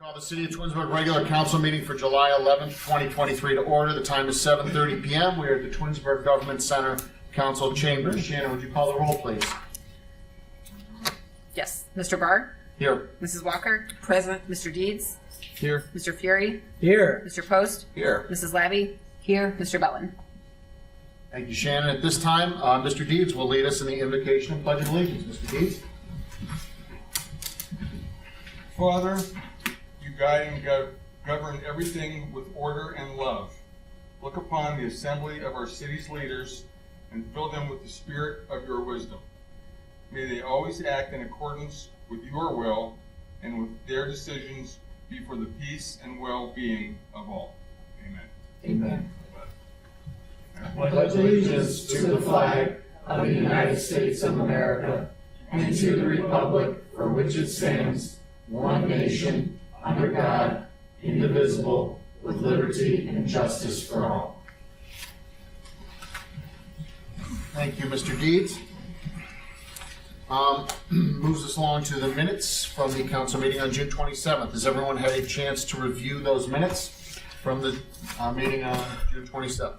Call the City of Twinsburg regular council meeting for July 11th, 2023 to order. The time is 7:30 p.m. We are at the Twinsburg Government Center Council Chambers. Shannon, would you call the roll, please? Yes. Mr. Barr? Here. Mrs. Walker? Present. Mr. Deeds? Here. Mr. Fury? Here. Mr. Post? Here. Mrs. Labby? Here. Mr. Bellin? Thank you, Shannon. At this time, Mr. Deeds will lead us in the invocation and pledge of allegiance. Mr. Deeds? Father, you guide and govern everything with order and love. Look upon the assembly of our city's leaders and fill them with the spirit of your wisdom. May they always act in accordance with your will and with their decisions be for the peace and well-being of all. Amen. Amen. I pledge allegiance to the flag of the United States of America and to the republic for which it stands, one nation, under God, indivisible, with liberty and justice for all. Thank you, Mr. Deeds. Moves us along to the minutes from the council meeting on June 27th. Has everyone had a chance to review those minutes from the meeting on June 27th?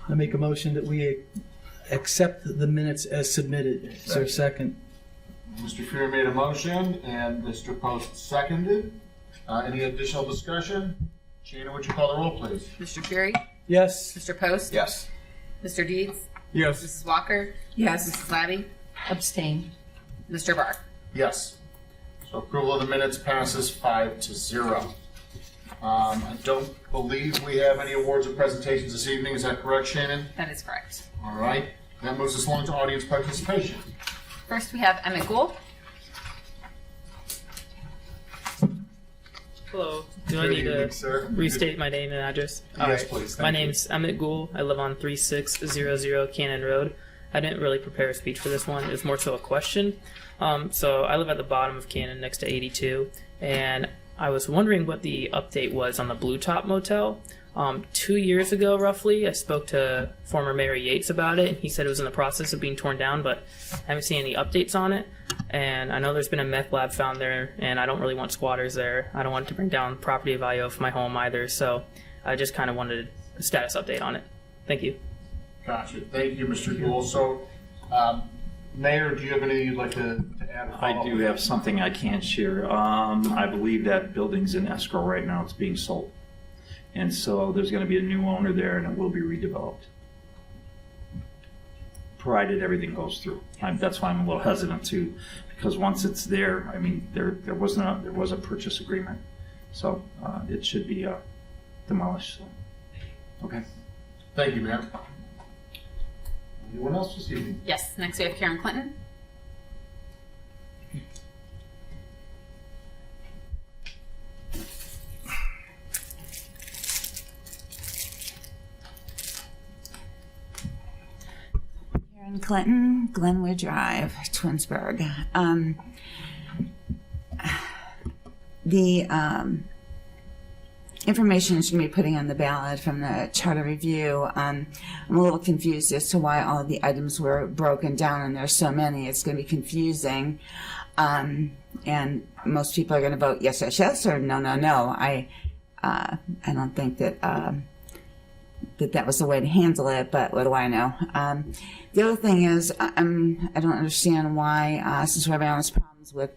I make a motion that we accept the minutes as submitted. Is there a second? Mr. Fury made a motion and Mr. Post seconded. Any additional discussion? Shannon, would you call the roll, please? Mr. Fury? Yes. Mr. Post? Yes. Mr. Deeds? Yes. Mrs. Walker? Yes. Mrs. Labby? Abstain. Mr. Barr? Yes. So approval of the minutes passes 5-0. I don't believe we have any awards or presentations this evening. Is that correct, Shannon? That is correct. All right. That moves us along to audience participation. First, we have Emmett Gould. Hello. Do I Good need evening, to sir. restate my name and address? Yes, please. My name's Emmett Gould. I live on 3600 Cannon Road. I didn't really prepare a speech for this one. It's more so a question. So I live at the bottom of Cannon next to 82, and I was wondering what the update was on the Blue Top Motel. 2 years ago, roughly, I spoke to former Mayor Yates about it, and he said it was in the process of being torn down, but I haven't seen any updates on it. And I know there's been a meth lab found there, and I don't really want squatters there. I don't want it to bring down property value of my home either, so I just kind of wanted a status update on it. Thank you. Gotcha. Thank you, Mr. Gould. So, Mayor, do you have anything you'd like to add? Or I follow do up? have something I can share. I believe that building's in escrow right now. It's being sold. And so there's going to be a new owner there and it will be redeveloped. Provided everything goes through. That's why I'm a little hesitant too, because once it's there, I mean, there was a purchase agreement. So it should be demolished. So. Okay. Thank you, Mayor. Anyone else this evening? Yes. Next, we have Karen Clinton. Karen Clinton, Glenwood Drive, Twinsburg. The information she's going to be putting on the ballot from the charter review, I'm a little confused as to why all of the items were broken down, and there's so many. It's going to be confusing. And most people are going to vote yes, yes, yes, or no, no, no. I don't think that that was the way to handle it, but what do I know? The other thing is, I don't understand why, since we're having all these problems with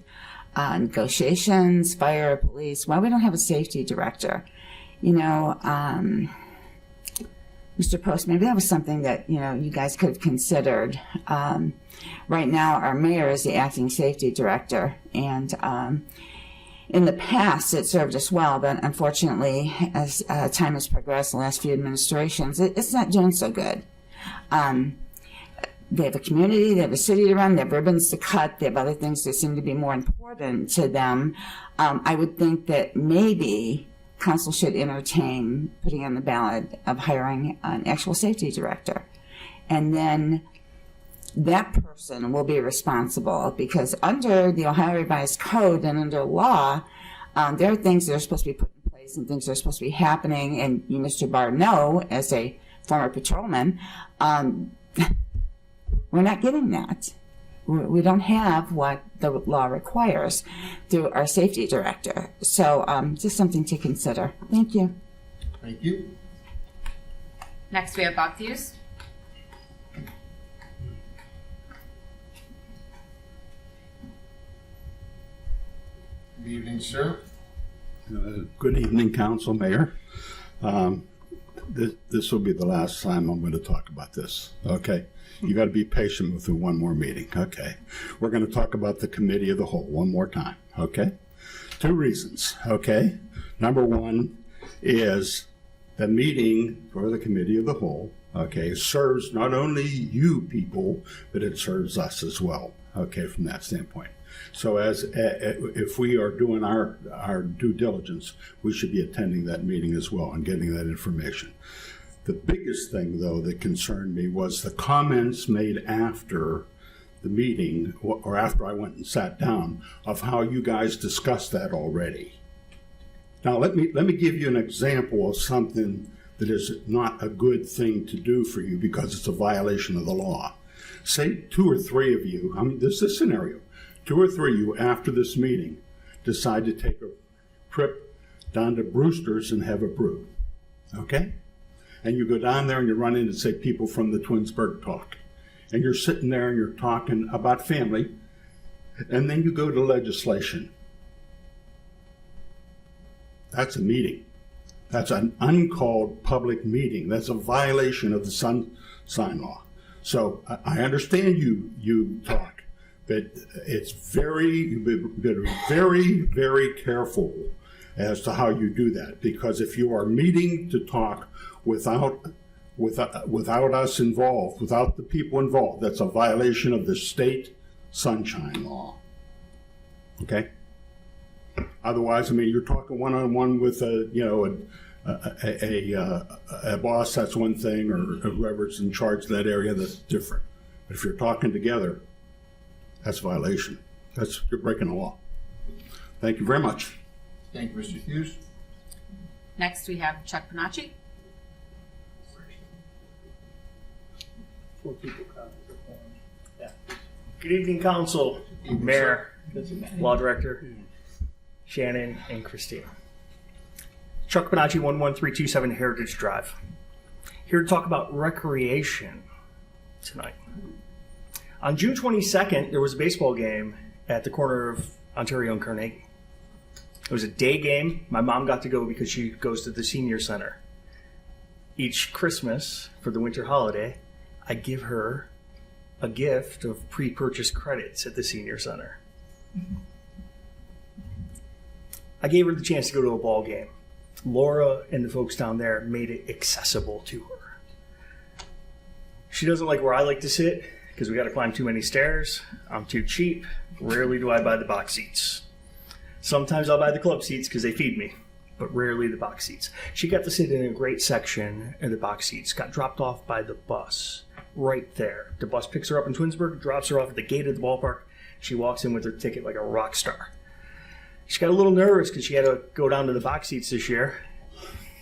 negotiations, fire, police, why we don't have a safety director. You know, Mr. Post, maybe that was something that, you know, you guys could have considered. Right now, our mayor is the acting safety director, and in the past, it served us well, but unfortunately, as time has progressed, the last few administrations, it's not doing so good. They have a community, they have a city to run, they have ribbons to cut, they have other things that seem to be more important to them. I would think that maybe council should entertain putting on the ballot of hiring an actual safety director. And then that person will be responsible, because under the Ohio Revised Code and under law, there are things that are supposed to be put in place and things that are supposed to be happening, and you, Mr. Barr, know as a former patrolman, we're not getting that. we don't have what the law requires through our safety director. So just something to consider. Thank you. Thank you. Next, we have Bob Hughes. Good evening, sir. Good evening, Council, Mayor. This will be the last time I'm going to talk about this, okay? You got to be patient with me one more meeting, okay? We're going to talk about the Committee of the Whole one more time, okay? 2 reasons, okay? Number 1 is the meeting for the Committee of the Whole, okay, serves not only you people, but it serves us as well, okay, from that standpoint. So if we are doing our due diligence, we should be attending that meeting as well and getting that information. The biggest thing, though, that concerned me was the comments made after the meeting, or after I went and sat down, of how you guys discussed that already. Now, let me give you an example of something that is not a good thing to do for you because it's a violation of the law. Say 2 or 3 of you, this is a scenario, 2 or 3 of you after this meeting decide to take a trip down to Brewster's and have a brew, okay? And you go down there and you run in and say people from the Twinsburg talk. And you're sitting there and you're talking about family, and then you go to legislation. That's a meeting. That's an uncalled public meeting. That's a violation of the Sunshine Law. So I understand you talk, but it's very, very careful as to how you do that. Because if you are meeting to talk without us involved, without the people involved, that's a violation of the state Sunshine Law. Okay? Otherwise, I mean, you're talking one-on-one with a boss, that's one thing, or whoever's in charge of that area, that's different. But if you're talking together, that's a violation. You're breaking the law. Thank you very much. Thank you, Mr. Hughes. Next, we have Chuck Panacci. Good evening, Council, Mayor, Law Director, Shannon, and Christina. Chuck Panacci, 11327 Heritage Drive. Here to talk about recreation tonight. On June 22nd, there was a baseball game at the corner of Ontario and Carnegie. It was a day game. My mom got to go because she goes to the senior center. Each Christmas, for the winter holiday, I give her a gift of pre-purchase credits at the senior center. I gave her the chance to go to a ball game. Laura and the folks down there made it accessible to her. She doesn't like where I like to sit because we got to climb too many stairs. I'm too cheap. Rarely do I buy the box seats. Sometimes I'll buy the club seats because they feed me, but rarely the box seats. She got to sit in a great section in the box seats, got dropped off by the bus right there. The bus picks her up in Twinsburg, drops her off at the gate of the ballpark. She walks in with her ticket like a rock star. She got a little nervous because she had to go down to the box seats this year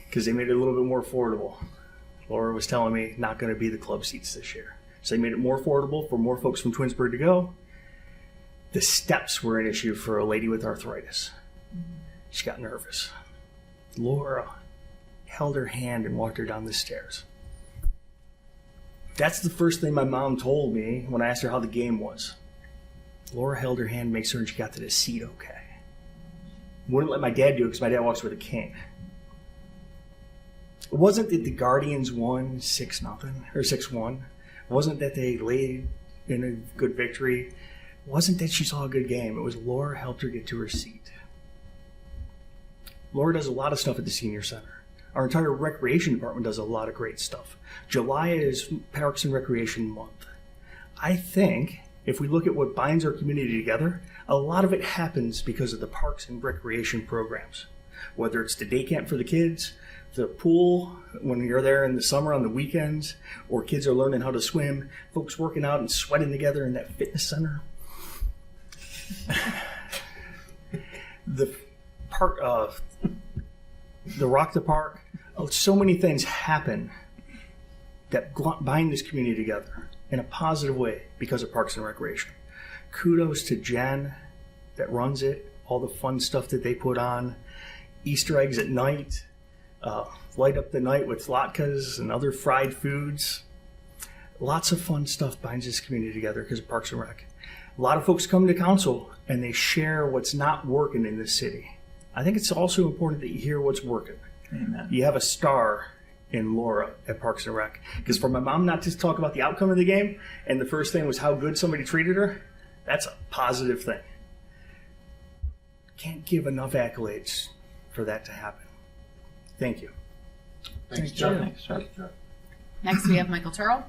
because they made it a little bit more affordable. Laura was telling me not going to be the club seats this year. So they made it more affordable for more folks from Twinsburg to go. The steps were an issue for a lady with arthritis. She got nervous. Laura held her hand and walked her down the stairs. That's the first thing my mom told me when I asked her how the game was. Laura held her hand, make certain she got to the seat okay. Wouldn't let my dad do it because my dad walks with a cane. It wasn't that the Guardians won 6-0 or 6-1. It wasn't that they laid in a good victory. It wasn't that she saw a good game. It was Laura helped her get to her seat. Laura does a lot of stuff at the senior center. Our entire recreation department does a lot of great stuff. July is Parks and Recreation Month. I think if we look at what binds our community together, a lot of it happens because of the parks and recreation programs. Whether it's the day camp for the kids, the pool when you're there in the summer on the weekends, or kids are learning how to swim, folks working out and sweating together in that fitness center. The Rock the Park, so many things happen that bind this community together in a positive way because of Parks and Recreation. kudos to Jen that runs it, all the fun stuff that they put on, Easter eggs at night, light up the night with latkes and other fried foods. Lots of fun stuff binds this community together because of Parks and Rec. A lot of folks come to council and they share what's not working in this city. I think it's also important that you hear what's working. Amen. You have a star in Laura at Parks and Rec. Because for my mom not to talk about the outcome of the game, and the first thing was how good somebody treated her, that's a positive thing. Can't give enough accolades for that to happen. Thank you. Thanks, Chuck. Thanks, Chuck. Next, we have Michael Turrell.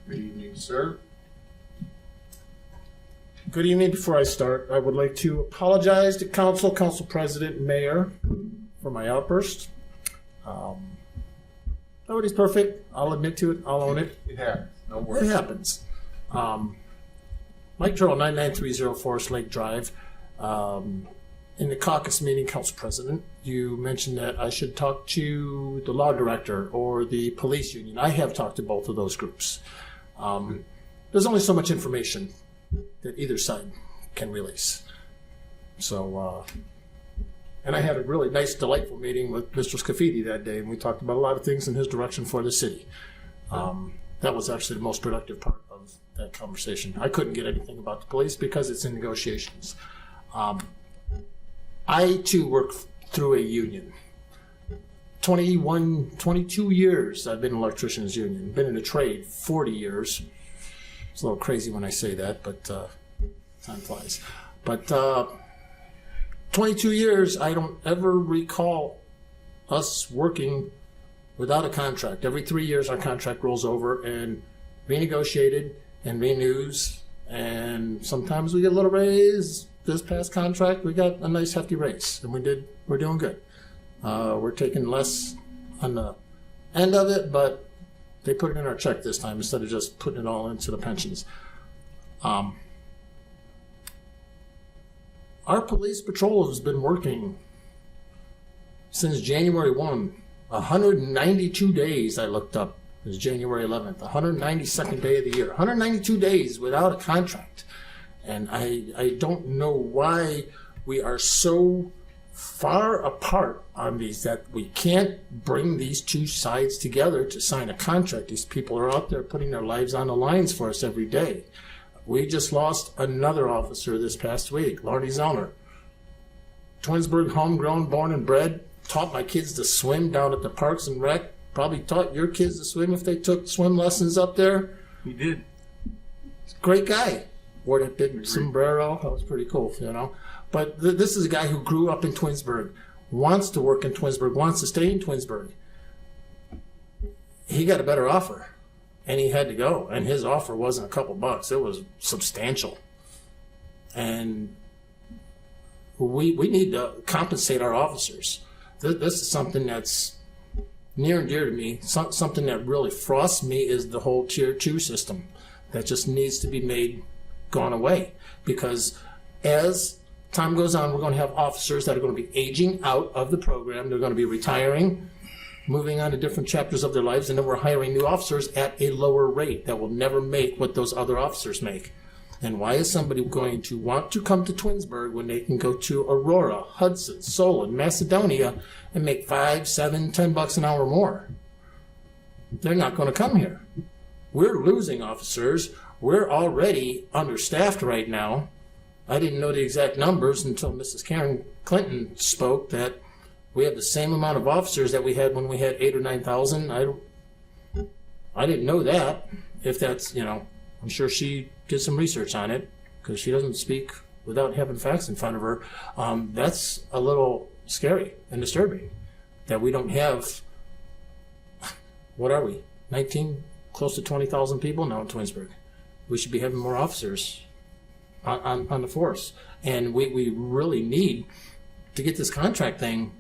Good evening, sir. Good evening. Before I start, I would like to apologize to council president, and mayor for my outburst. Nobody's perfect. I'll admit to it. I'll own it. It happens. No It worries. happens. Mike Turrell, 99330 Forest Lake Drive. In the caucus meeting, council president, you mentioned that I should talk to the law director or the police union. I have talked to both of those groups. There's only so much information that either side can release. So, and I had a really nice, delightful meeting with Mr. Scafidi that day, and we talked about a lot of things in his direction for the city. That was actually the most productive part of that conversation. I couldn't get anything about the police because it's in negotiations. I, too, work through a union. 22 years I've been in electricians union. Been in the trade 40 years. It's a little crazy when I say that, but time flies. But 22 years, I don't ever recall us working without a contract. Every 3 years, our contract rolls over and renegotiated and renews. And sometimes we get a little raise. This past contract, we got a nice hefty raise, and we're doing good. We're taking less on the end of it, but they put it in our check this time instead of just putting it all into the pensions. Our police patrol has been working since January 1. 192 days I looked up. It was January 11th, 192nd day of the year. 192 days without a contract. And I don't know why we are so far apart on these that we can't bring these two sides together to sign a contract. These people are out there putting their lives on the lines for us every day. We just lost another officer this past week, Lardy Zellner. Twinsburg, homegrown, born and bred, taught my kids to swim down at the Parks and Rec. Probably taught your kids to swim if they took swim lessons up there. He did. Great guy. Wore that big sombrero. That was pretty cool, you know. But this is a guy who grew up in Twinsburg, wants to work in Twinsburg, wants to stay in Twinsburg. He got a better offer, and he had to go. And his offer wasn't a couple bucks. It was substantial. And we need to compensate our officers. This is something that's near and dear to me. Something that really frosts me is the whole Tier 2 system that just needs to be gone away. Because as time goes on, we're going to have officers that are going to be aging out of the program. They're going to be retiring, moving on to different chapters of their lives, and then we're hiring new officers at a lower rate that will never make what those other officers make. And why is somebody going to want to come to Twinsburg when they can go to Aurora, Hudson, Solon, Macedonia, and make $5, $7, $10 an hour more? They're not going to come here. We're losing officers. We're already understaffed right now. I didn't know the exact numbers until Mrs. Karen Clinton spoke that we have the same amount of officers that we had when we had 8,000 or 9,000. I didn't know that. If that's, I'm sure she did some research on it because she doesn't speak without having facts in front of her. That's a little scary and disturbing that we don't have, what are we, 19, close to 20,000 people now in Twinsburg. We should be having more officers on the force. And we really need to get this contract thing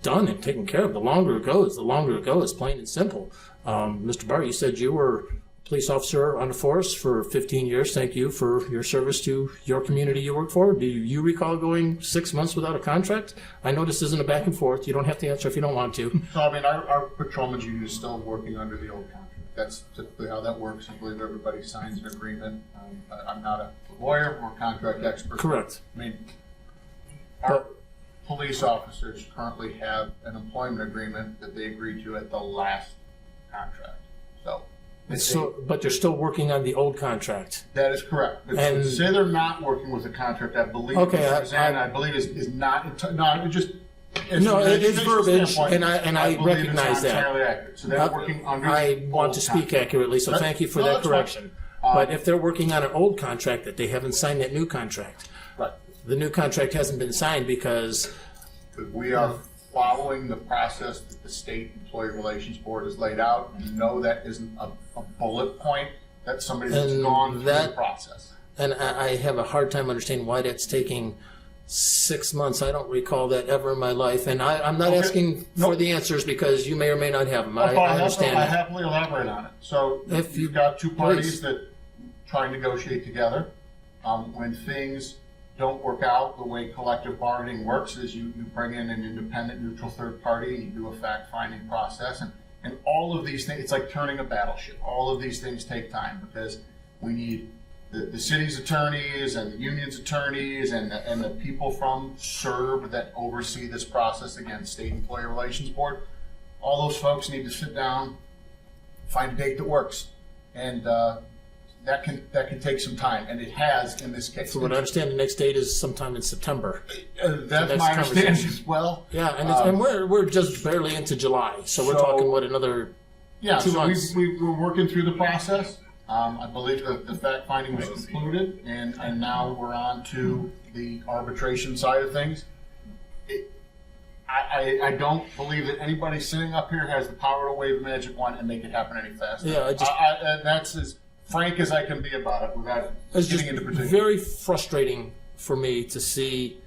done and taken care of. The longer it goes, plain and simple. Mr. Barr, you said you were a police officer on the force for 15 years. Thank you for your service to your community you work for. Do you recall going 6 months without a contract? I know this isn't a back and forth. You don't have to answer if you don't want to. So, I mean, our patrolmen's union is still working under the old contract. that's typically how that works. I believe everybody signs an agreement. I'm not a lawyer or contract expert. Correct. I mean, our police officers currently have an employment agreement that they agreed to at the last contract. So, But they're still working on the old contract. that is correct. But And- to say they're not working with a contract, I believe, Okay, I believe is not, it just. No, it is from an educational verbiage, standpoint, and I believe it's recognize not that. entirely accurate. So they're working under. I the want old to speak contract. accurately, so thank you for No, that that's fine. correction. But if they're working on an old contract that they haven't signed that new contract, Right. the new contract hasn't been signed because But we are following the process that the State Employee Relations Board has laid out. And no, that isn't a bullet point. That's somebody that's And gone through that- the process. and I have a hard time understanding why that's taking 6 months. I don't recall that ever in my life, and I'm not Okay. asking for Nope. the answers because you may or may not have them. I I understand that. happily elaborate on it. So If you've got two parties please. that try and negotiate together. When things don't work out, the way collective bargaining works is you bring in an independent, neutral third party and you do a fact-finding process. And all of these things, it's like turning a battleship. All of these things take time because we need the city's attorneys and the union's attorneys and the people from SERB that oversee this process, again, State Employee Relations Board. All those folks need to sit down, find a date that works. And that can take some time, and it has in this case. From what I understand, the next date is sometime in September. That's next my understanding conversation. as well. Yeah, and we're just barely into July, so we're So- talking another Yeah, 2 so months. we're working through the process. I believe that the fact finding was concluded, and now we're on to the arbitration side of things. I don't believe that anybody sitting up here has the power to wave a magic wand and make it happen any faster. Yeah, and that's as frank as I can be about it without It's just getting into particulars. very frustrating for me to see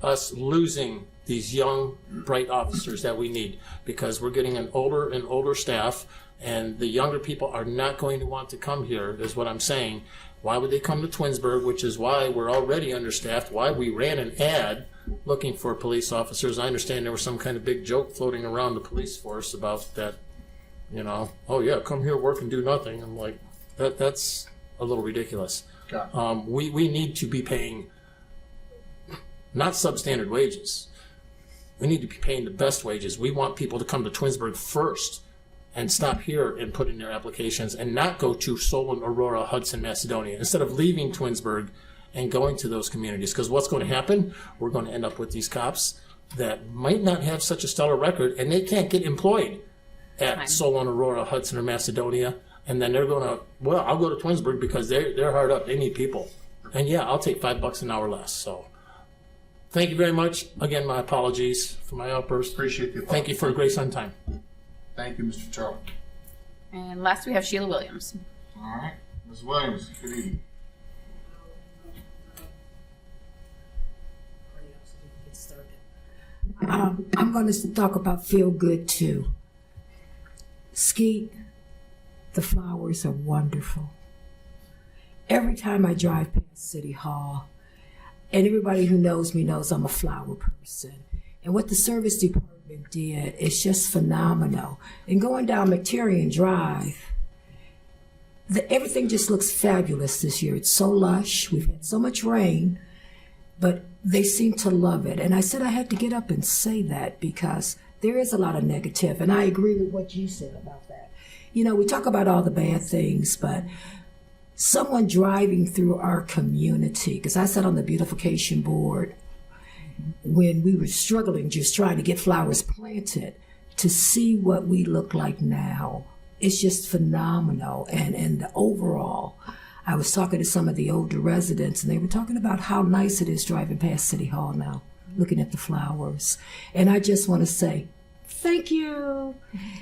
us losing these young, bright officers that we need because we're getting an older and older staff, and the younger people are not going to want to come here, is what I'm saying. Why would they come to Twinsburg, which is why we're already understaffed, why we ran an ad looking for police officers. I understand there was some kind of big joke floating around the police force about that, oh yeah, come here, work and do nothing. I'm like, that's a little ridiculous. Got it. We need to be paying not substandard wages. We need to be paying the best wages. We want people to come to Twinsburg first and stop here and put in their applications and not go to Solon, Aurora, Hudson, Macedonia, instead of leaving Twinsburg and going to those communities. Because what's going to happen, we're going to end up with these cops that might not have such a stellar record and they can't get employed at Solon, Aurora, Hudson, or Macedonia. And then they're going to, well, I'll go to Twinsburg because they're hard up. They need people. And yeah, I'll take $5 an hour less. So thank you very much. Again, my apologies for my outburst. Appreciate the Thank you for grace on time. Thank you, Mr. Terrell. And last we have Sheila Williams. All right, Ms. Williams, good evening. I'm going to talk about feel good too. Skeet, the flowers are wonderful. Every time I drive past City Hall, and everybody who knows me knows I'm a flower person. And what the service department did is just phenomenal. And going down McTiernan Drive, everything just looks fabulous this year. It's so lush. We've had so much rain, but they seem to love it. And I said I had to get up and say that because there is a lot of negative, and I agree with what you said about that. You know, we talk about all the bad things, but someone driving through our community, because I sat on the beautification board when we were struggling just trying to get flowers planted, to see what we look like now, it's just phenomenal. And the overall, I was talking to some of the older residents, and they were talking about how nice it is driving past City Hall now, looking at the flowers. And I just want to say, thank you.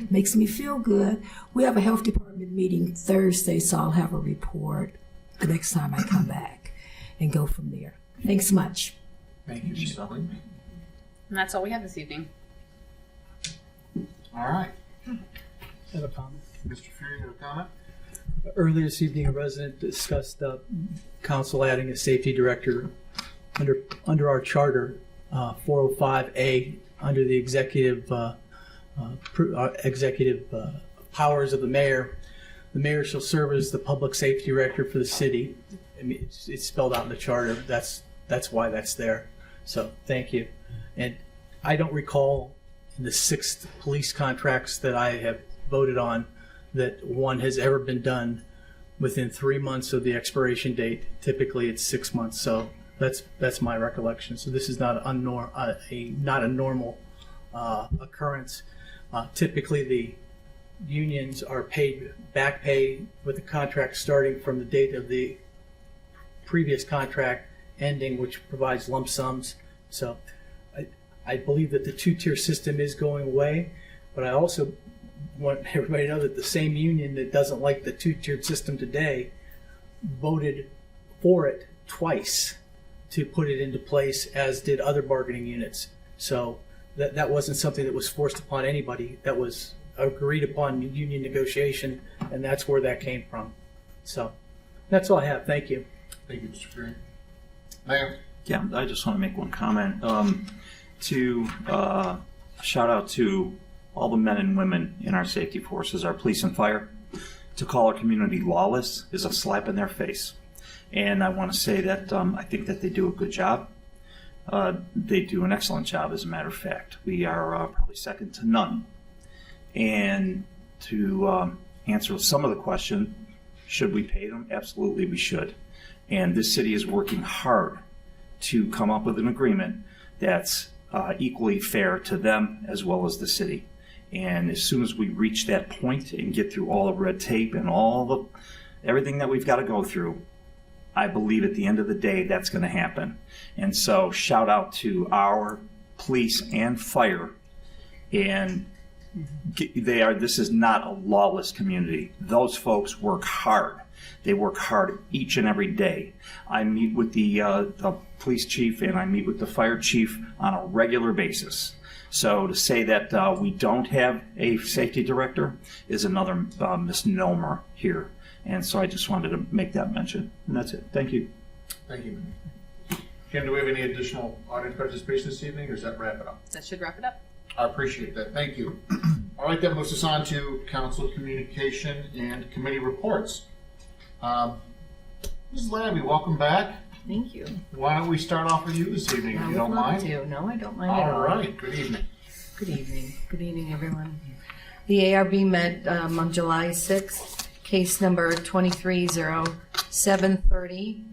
Makes me feel good. We have a health department meeting Thursday, so I'll have a report the next time I come back and go from there. Thanks much. Thank you, Sheila. And that's all we have this evening. All right, I have a comment. Mr. Fury, you have a comment? Earlier this evening, a resident discussed council adding a safety director under our charter, 405A, under the executive powers of the mayor. the mayor shall serve as the public safety director for the city. I mean, it's spelled out in the charter. That's why that's there. So thank you. And I don't recall in the 6 police contracts that I have voted on that one has ever been done within 3 months of the expiration date. Typically, it's 6 months. So that's my recollection. So this is not a normal occurrence. Typically, the unions are paid back pay with the contract starting from the date of the previous contract ending, which provides lump sums. So I believe that the 2-tier system is going away, but I also want everybody to know that the same union that doesn't like the 2-tiered system today voted for it twice to put it into place, as did other bargaining units. So that wasn't something that was forced upon anybody. That was agreed upon union negotiation, and that's where that came from. So that's all I have. Thank you. Thank you, Mr. Freeman. Mayor? Yeah, I just want to make one comment. To shout out to all the men and women in our safety forces, our police and fire. To call our community lawless is a slap in their face. And I want to say that I think that they do a good job. They do an excellent job, as a matter of fact. We are probably second to none. And to answer some of the question, should we pay them? Absolutely, we should. And this city is working hard to come up with an agreement that's equally fair to them as well as the city. And as soon as we reach that point and get through all the red tape and everything that we've got to go through, I believe at the end of the day that's going to happen. And so shout out to our police and fire. And this is not a lawless community. Those folks work hard. They work hard each and every day. I meet with the police chief and I meet with the fire chief on a regular basis. So to say that we don't have a safety director is another misnomer here. And so I just wanted to make that mention. And that's it. Thank you. Thank you. Kim, do we have any additional audience participation this evening, or does that wrap it up? That should wrap it up. I appreciate that. Thank you. All right, that moves us on to council communication and committee reports. Mrs. Labby, welcome back. Thank you. Why don't we start off with you this evening, if you don't mind? No, I don't mind at all. All right. Good evening. Good evening. Good evening, everyone. The ARB met on July 6th, case number 230730,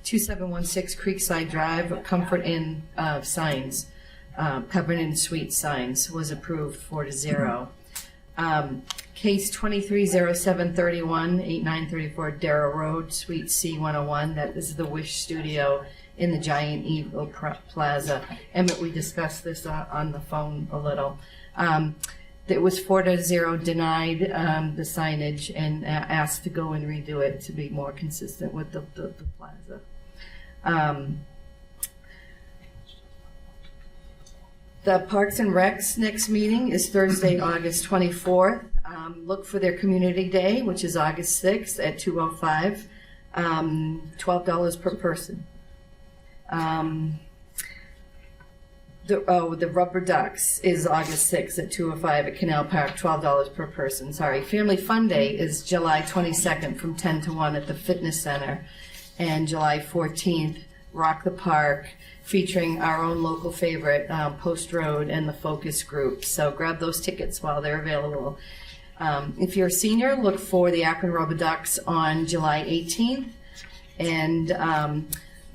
2716 Creekside Drive, Comfort Inn signs, Covenant Inn Suite signs, was approved 4-0. Case 230731, 8934 Darrow Road, Suite C101. That is the Wish Studio in the Giant Eagle Plaza. Emmett, we discussed this on the phone a little. It was 4-0 denied the signage and asked to go and redo it to be more consistent with the plaza. The Parks and Recs next meeting is Thursday, August 24th. Look for their Community Day, which is August 6th at 2:05, $12 per person. The Rubber Ducks is August 6th at 2:05 at Canal Park, $12 per person. Sorry. Family Fun Day is July 22nd from 10 to 1 at the Fitness Center. And July 14th, Rock the Park, featuring our own local favorite, Post Road and the Focus Group. So grab those tickets while they're available. If you're a senior, look for the Akron Rubber Ducks on July 18th. And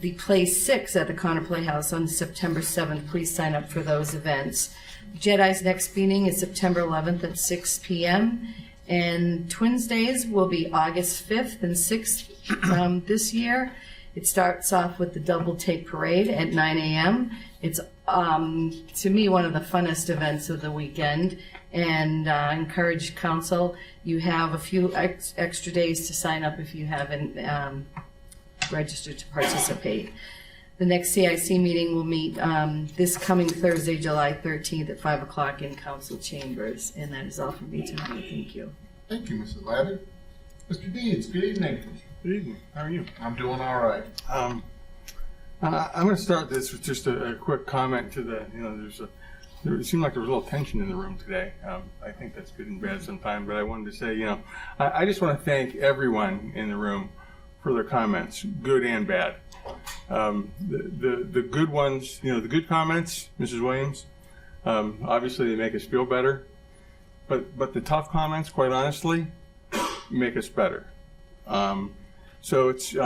the Play 6 at the Connor Playhouse on September 7th. Please sign up for those events. Jedi's next meeting is September 11th at 6 p.m. And Twins Days will be August 5th and 6th this year. It starts off with the Double Take Parade at 9 a.m. It's, to me, one of the funnest events of the weekend. And encourage council. You have a few extra days to sign up if you haven't registered to participate. The next CIC meeting will meet this coming Thursday, July 13th at 5 o'clock in council chambers. And that is all from me tonight. Thank you. Thank you, Mrs. Labby. Mr. Deeds, good evening. Good evening. How are you? I'm doing all right. I'm going to start this with just a quick comment to there's It seemed like there was a little tension in the room today. I think that's good and bad sometimes, but I wanted to say, I just want to thank everyone in the room for their comments, good and bad. The good ones, the good comments, Mrs. Williams, obviously they make us feel better, but the tough comments, quite honestly, make us better. So it's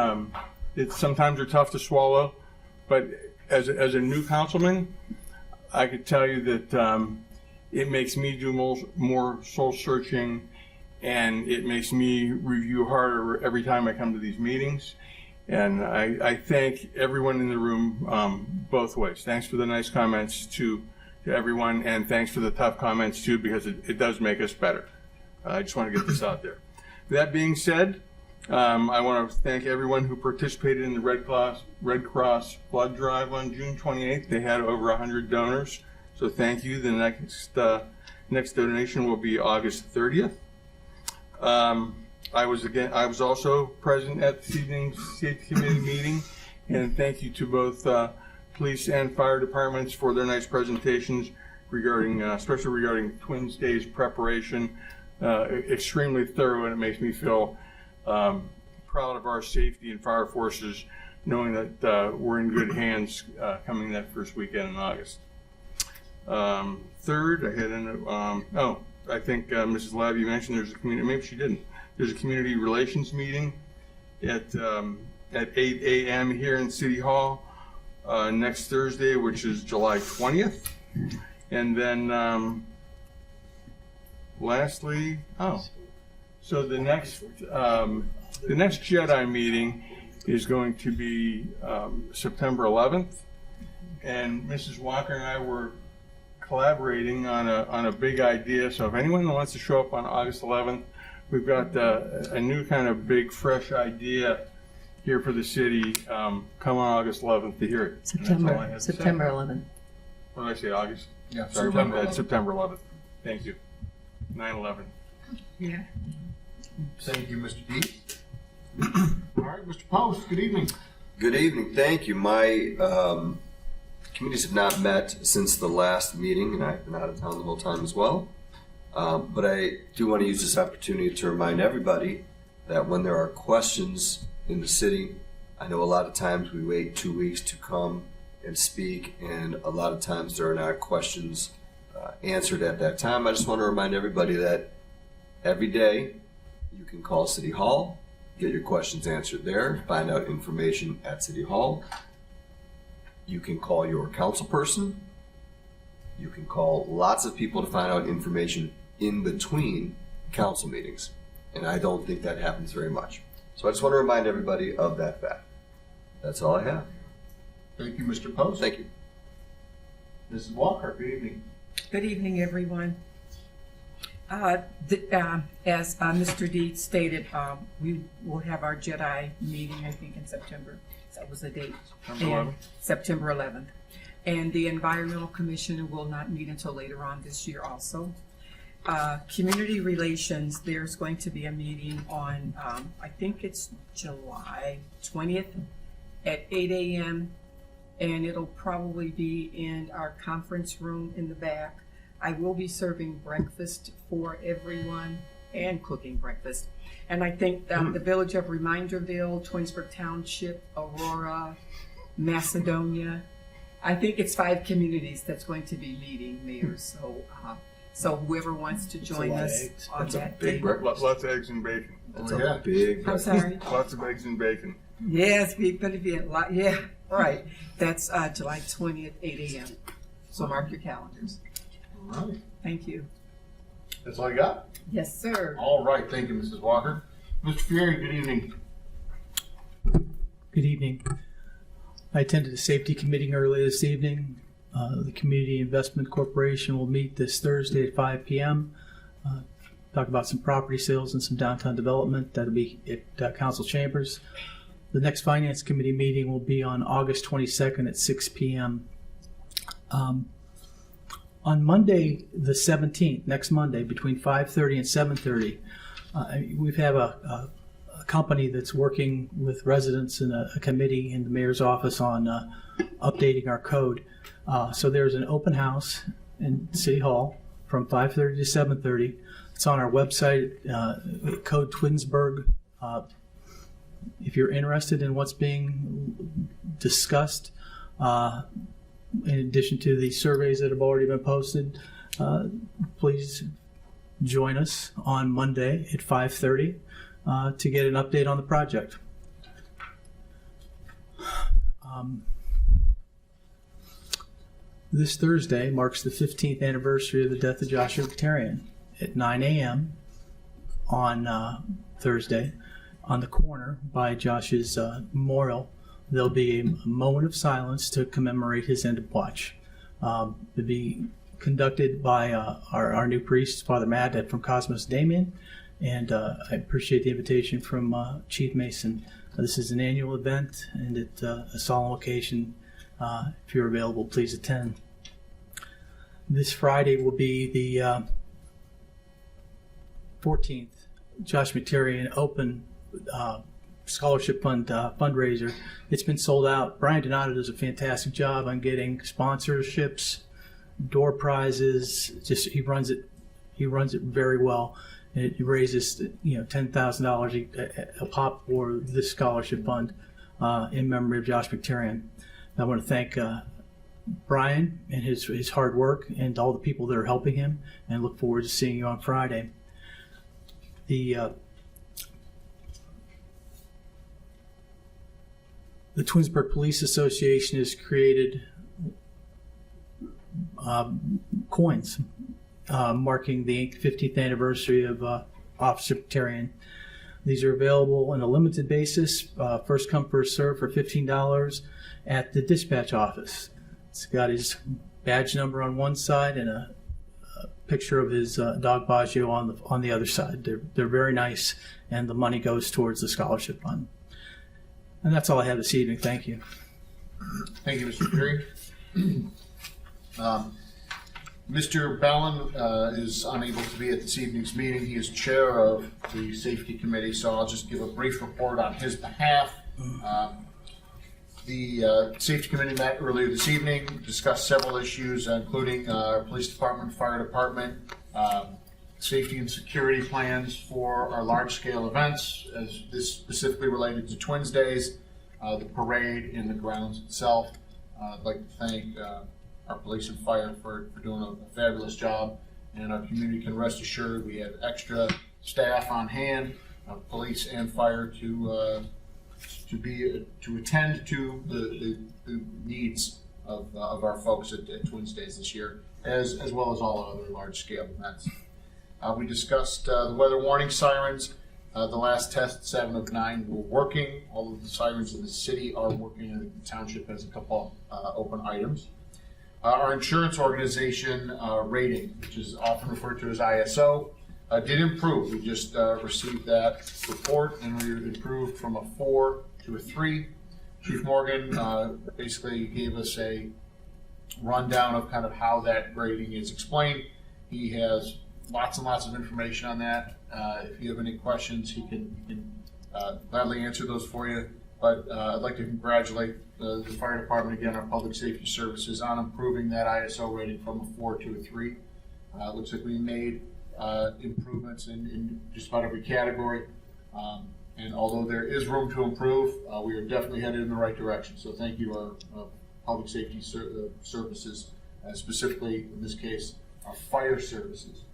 sometimes they're tough to swallow, but as a new councilman, I could tell you that it makes me do more soul searching, and it makes me review harder every time I come to these meetings. And I thank everyone in the room both ways. Thanks for the nice comments to everyone, and thanks for the tough comments too, because it does make us better. I just want to get this out there. That being said, I want to thank everyone who participated in the Red Cross blood drive on June 28th. They had over 100 donors, so thank you. The next donation will be August 30th. I was also present at this evening's safety committee meeting, and thank you to both police and fire departments for their nice presentations especially regarding Twins Days preparation. Extremely thorough, and it makes me feel proud of our safety and fire forces, knowing that we're in good hands coming that first weekend in August. Third, I had I think Mrs. Lab, you mentioned there's a community, maybe she didn't. There's a community relations meeting at 8 a.m. here in City Hall next Thursday, which is July 20th. And then lastly, so the next Jedi meeting is going to be September 11th, and Mrs. Walker and I were collaborating on a big idea. So if anyone wants to show up on August 11th, we've got a new kind of big, fresh idea here for the city. Come on August 11th to hear it. September 11th. What did I say, August? Yeah, Sorry September about that. 11th. September 11th. Thank you. 9/11. Yeah. Thank you, Mr. D. All right, Mr. Post, good evening. Good evening. Thank you. My committees have not met since the last meeting, and I've been out of town the whole time as well. But I do want to use this opportunity to remind everybody that when there are questions in the city, I know a lot of times we wait 2 weeks to come and speak, and a lot of times there are not questions answered at that time. I just want to remind everybody that every day you can call City Hall, get your questions answered there, find out information at City Hall. You can call your council person. You can call lots of people to find out information in between council meetings. And I don't think that happens very much. So I just want to remind everybody of that fact. That's all I have. Thank you, Mr. Post. Thank you. Mrs. Walker, good evening. Good evening, everyone. As Mr. D stated, we will have our Jedi meeting, I think, in September. That was the date. September 11th. And the Environmental Commission will not meet until later on this year also. Community Relations, there's going to be a meeting on, I think it's July 20th at 8 a.m. And it'll probably be in our conference room in the back. I will be serving breakfast for everyone and cooking breakfast. And I think that the village of Reminderville, Twinsburg Township, Aurora, Macedonia, I think it's 5 communities that's going to be meeting there. So whoever wants to join us on that day. Lots of eggs and bacon. That's a big I'm sorry. Lots of eggs and bacon. Yes, we're going to be a lot. Yeah, right. That's July 20th, 8 a.m. So mark your calendars. All right. Thank you. That's all you got? Yes, sir. All right, thank you, Mrs. Walker. Mr. Fieri, good evening. Good evening. I attended a safety committee earlier this evening. The Community Investment Corporation will meet this Thursday at 5 p.m. Talk about some property sales and some downtown development. That'll be at Council Chambers. The next Finance Committee meeting will be on August 22nd at 6 p.m. On Monday, the 17th, next Monday, between 5:30 and 7:30, we have a company that's working with residents in a committee in the mayor's office on updating our code. So there's an open house, in City Hall from 5:30 to 7:30. It's on our website, code Twinsburg. If you're interested in what's being discussed, in addition to the surveys that have already been posted, please join us on Monday at 5:30 to get an update on the project. This Thursday marks the 15th anniversary of the death of Joshua Victorian. At 9 a.m. on Thursday, on the corner by Josh's memorial, there'll be a moment of silence to commemorate his end of watch. It'll be conducted by our new priest, Father Matt from Cosmos Damien, and I appreciate the invitation from Chief Mason. This is an annual event and it's a solemn occasion. If you're available, please attend. This Friday will be the 14th Josh Victorian Open Scholarship Fund fundraiser. It's been sold out. Brian Donato does a fantastic job on getting sponsorships, door prizes. Just he runs it very well. And it raises $10,000 a pop for this scholarship fund in memory of Josh Victorian. I want to thank Brian and his hard work and all the people that are helping him, and look forward to seeing you on Friday. The Twinsburg Police Association has created coins marking the 50th anniversary of Officer Victorian. These are available on a limited basis, first come, first serve, for $15 at the dispatch office. It's got his badge number on one side and a picture of his dog Baggio on the other side. They're very nice, and the money goes towards the scholarship fund. And that's all I have this evening. Thank you. Thank you, Mr. Perry. Mr. Ballin is unable to be at this evening's meeting. He is chair of the safety committee, so I'll just give a brief report on his behalf. The safety committee met earlier this evening, discussed several issues, including our police department, fire department, safety and security plans for our large-scale events, as this specifically related to Twins Days, the parade, and the grounds itself. I'd like to thank our police and fire for doing a fabulous job, and our community can rest assured we have extra staff on hand, police and fire, to attend to the needs of our folks at Twins Days this year, as well as all other large-scale events. We discussed the weather warning sirens. The last test, 7 of 9, were working. All of the sirens in the city are working, and the township has a couple open items. Our insurance organization rating, which is often referred to as ISO, did improve. We just received that report, and we improved from a 4 to a 3. Chief Morgan basically gave us a rundown of kind of how that rating is explained. He has lots and lots of information on that. If you have any questions, he can gladly answer those for you. But I'd like to congratulate the fire department, again, our public safety services, on improving that ISO rating from a 4 to a 3. It looks like we made improvements in just about every category. And although there is room to improve, we are definitely headed in the right direction. So thank you, our public safety services, specifically in this case, our fire services.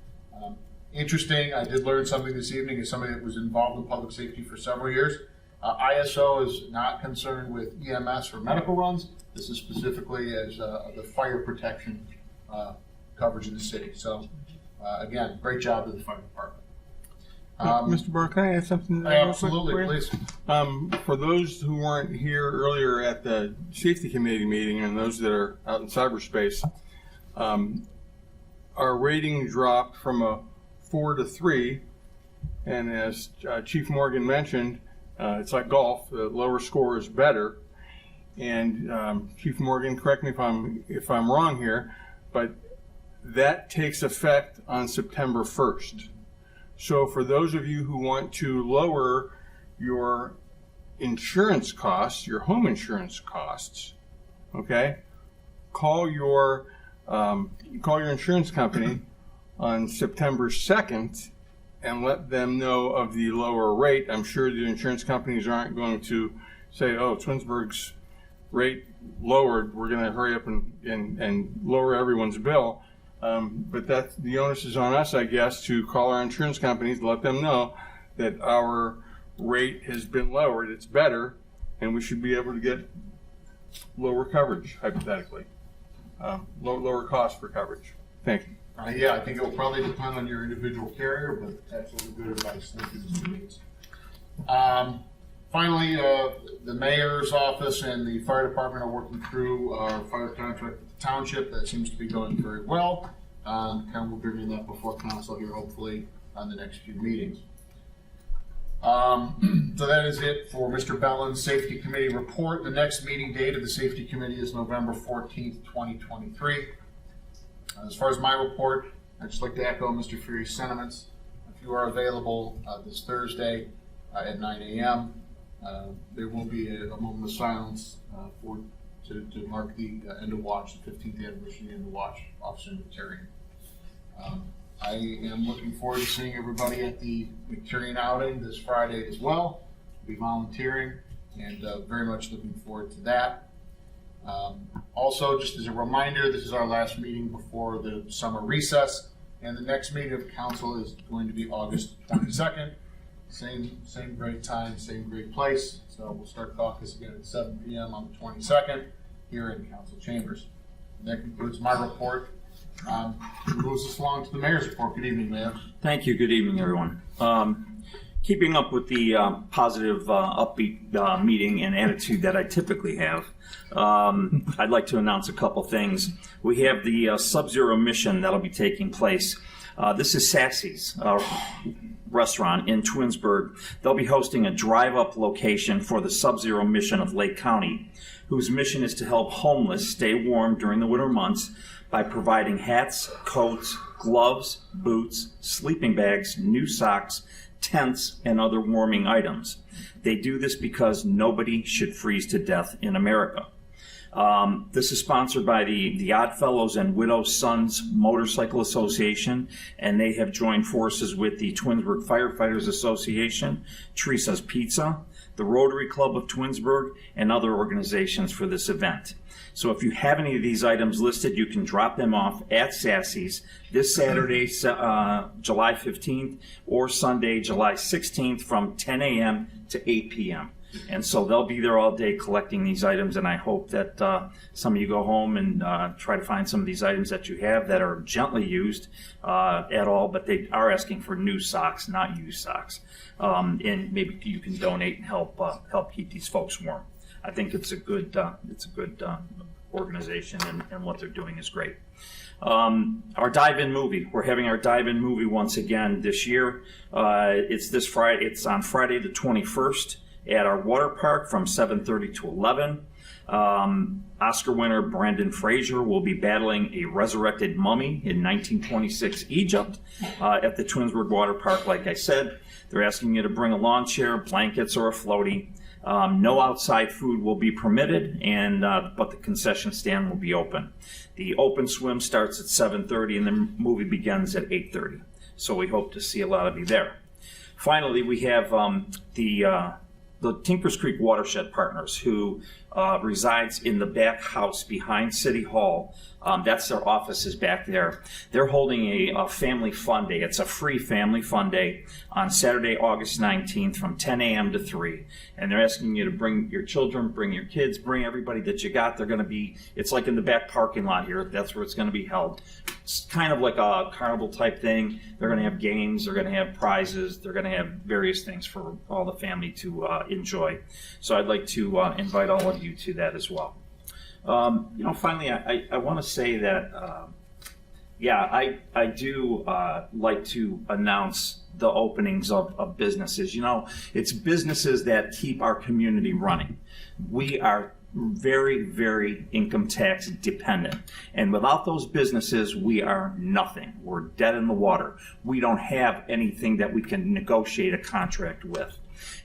Interesting, I did learn something this evening as somebody that was involved in public safety for several years. ISO is not concerned with EMS or medical runs. This is specifically as the fire protection coverage in the city. So again, great job to the fire department. Mr. Burke, can I add something? Absolutely, please. For those who weren't here earlier at the safety committee meeting, and those that are out in cyberspace, our rating dropped from a 4 to 3, and as Chief Morgan mentioned, it's like golf. The lower score is better. And Chief Morgan, correct me if I'm wrong here, but that takes effect on September 1st. So for those of you who want to lower your insurance costs, your home insurance costs, okay, call your you call your insurance company on September 2nd and let them know of the lower rate. I'm sure the insurance companies aren't going to say, oh, Twinsburg's rate lowered, we're going to hurry up and lower everyone's bill. But the onus is on us, I guess, to call our insurance companies, let them know that our rate has been lowered, it's better, and we should be able to get lower coverage, hypothetically. Lower cost for coverage. Thank you. Yeah, I think it will probably depend on your individual carrier, but absolutely good advice. Thank you, Mr. Bates. Finally, the mayor's office and the fire department are working through our fire contract with the township. That seems to be going very well. We'll bring that before council here, hopefully, on the next few meetings. So that is it for Mr. Bellin's Safety Committee report. The next meeting date of the Safety Committee is November 14th, 2023. As far as my report, I'd just like to echo Mr. Fury's sentiments. If you are available this Thursday at 9 a.m., there will be a moment of silence to mark the end of watch, the 15th anniversary end of watch, Officer McTiernan. I am looking forward to seeing everybody at the McTiernan outing this Friday as well. I'll be volunteering and very much looking forward to that. Also, just as a reminder, this is our last meeting before the summer recess, and the next meeting of council is going to be August 22nd. Same great time, same great place. So we'll start caucus again at 7 p.m. on the 22nd here in council chambers. And that concludes my report. Moves us along to the mayor's report. Good evening, Mayor. Thank you. Good evening, everyone. Keeping up with the positive, upbeat meeting and attitude that I typically have, I'd like to announce a couple things. We have the Sub-Zero mission that'll be taking place. This is Sassy's restaurant in Twinsburg. They'll be hosting a drive-up location for the Sub-Zero mission of Lake County, whose mission is to help homeless stay warm during the winter months by providing hats, coats, gloves, boots, sleeping bags, new socks, tents, and other warming items. They do this because nobody should freeze to death in America. This is sponsored by the Oddfellows and Widow's Sons Motorcycle Association, and they have joined forces with the Twinsburg Firefighters Association, Teresa's Pizza, the Rotary Club of Twinsburg, and other organizations for this event. So if you have any of these items listed, you can drop them off at Sassy's this Saturday, July 15th, or Sunday, July 16th from 10 a.m. to 8 p.m. And so they'll be there all day collecting these items, and I hope that some of you go home and try to find some of these items that you have that are gently used at all, but they are asking for new socks, not used socks. And maybe you can donate and help keep these folks warm. I think it's a good organization, and what they're doing is great. Our dive-in movie. We're having our dive-in movie once again this year. It's this Friday. It's on Friday the 21st at our water park from 7:30 to 11. Oscar winner Brendan Fraser will be battling a resurrected mummy in 1926 Egypt at the Twinsburg Water Park. Like I said, they're asking you to bring a lawn chair, blankets, or a floaty. No outside food will be permitted, but the concession stand will be open. The open swim starts at 7:30 and the movie begins at 8:30. So we hope to see a lot of you there. Finally, we have the Tinkers Creek Watershed Partners, who resides in the back house behind City Hall. That's their office is back there. They're holding a family fun day. It's a free family fun day on Saturday, August 19th from 10 a.m. to 3. And they're asking you to bring your children, bring your kids, bring everybody that you got. They're going to be, it's like in the back parking lot here. That's where it's going to be held. It's kind of like a carnival type thing. They're going to have games. They're going to have prizes. They're going to have various things for all the family to enjoy. So I'd like to invite all of you to that as well. Finally, I want to say that, I do like to announce the openings of businesses. It's businesses that keep our community running. We are very, very income tax dependent. And without those businesses, we are nothing. We're dead in the water. We don't have anything that we can negotiate a contract with.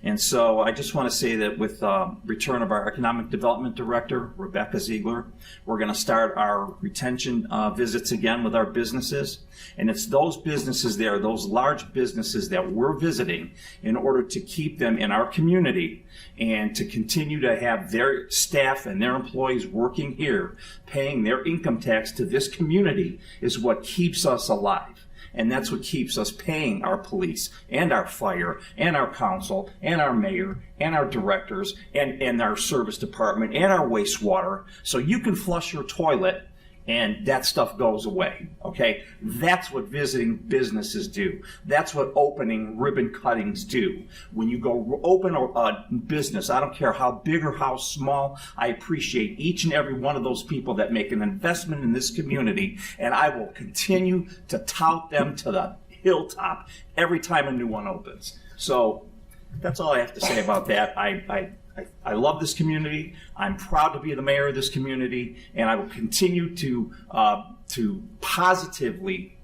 And so I just want to say that with return of our Economic Development Director, Rebecca Ziegler, we're going to start our retention visits again with our businesses. And it's those businesses there, those large businesses that we're visiting in order to keep them in our community and to continue to have their staff and their employees working here, paying their income tax to this community is what keeps us alive. And that's what keeps us paying our police and our fire and our council and our mayor and our directors and our service department and our wastewater. So you can flush your toilet and that stuff goes away, okay? That's what visiting businesses do. That's what opening ribbon cuttings do. When you go open a business, I don't care how big or how small, I appreciate each and every one of those people that make an investment in this community, and I will continue to tout them to the hilltop every time a new one opens. So that's all I have to say about that. I love this community. I'm proud to be the mayor of this community, and I will continue to positively,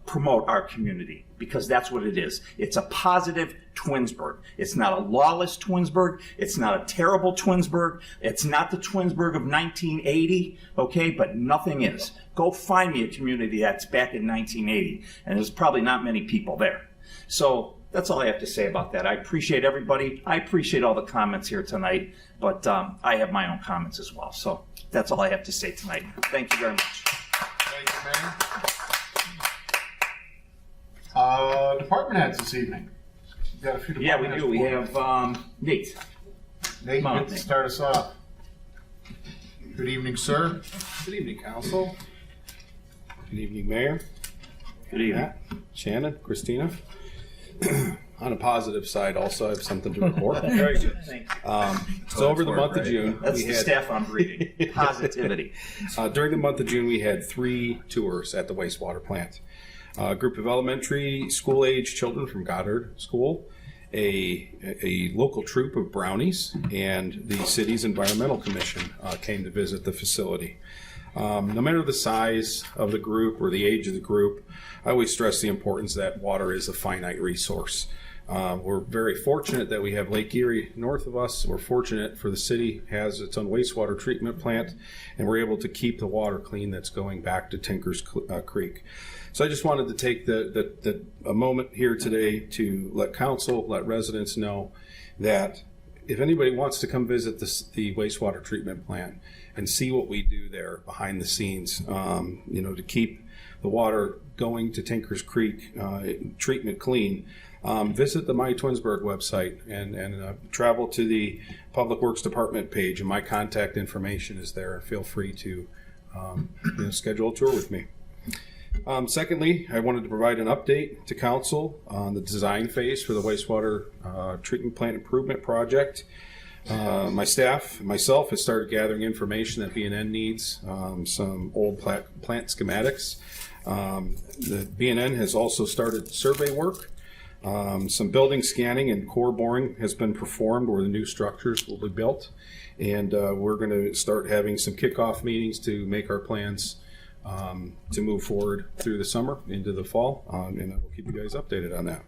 promote our community, because that's what it is. It's a positive Twinsburg. It's not a lawless Twinsburg. It's not a terrible Twinsburg. It's not the Twinsburg of 1980, okay? But nothing is. Go find me a community that's back in 1980, and there's probably not many people there. So that's all I have to say about that. I appreciate everybody. I appreciate all the comments here tonight, but I have my own comments as well. So that's all I have to say tonight. Thank you very much. Thank you, Mayor. Department heads this evening. We've got a few Yeah, we department do. We heads. have Nate. Nate, Come on, get to Nate. start us off. Good evening, sir. Good evening, Council. Good evening, Mayor. Good evening. Matt, Shannon, Christina. On a positive side, also, I have something to report. Very good. Thank you. So over the month of June, That's we the had, staff I'm reading. Positivity. during the month of June, we had 3 tours at the wastewater plant. A group of elementary school-age children from Goddard School, a local troop of brownies, and the city's environmental commission came to visit the facility. No matter the size of the group or the age of the group, I always stress the importance that water is a finite resource. We're very fortunate that we have Lake Erie north of us. We're fortunate for the city has its own wastewater treatment plant, and we're able to keep the water clean that's going back to Tinker's Creek. So I just wanted to take a moment here today to let council, let residents know that if anybody wants to come visit the wastewater treatment plant and see what we do there behind the scenes, to keep the water going to Tinker's Creek treatment clean, visit the My Twinsburg website and travel to the Public Works Department page, and my contact information is there. Feel free to schedule a tour with me. Secondly, I wanted to provide an update to council on the design phase for the wastewater treatment plant improvement project. My staff, myself, has started gathering information that BNN needs, some old plant schematics. The BNN has also started survey work. Some building scanning and core boring has been performed where the new structures will be built. And we're going to start having some kickoff meetings to make our plans to move forward through the summer into the fall. And I will keep you guys updated on that.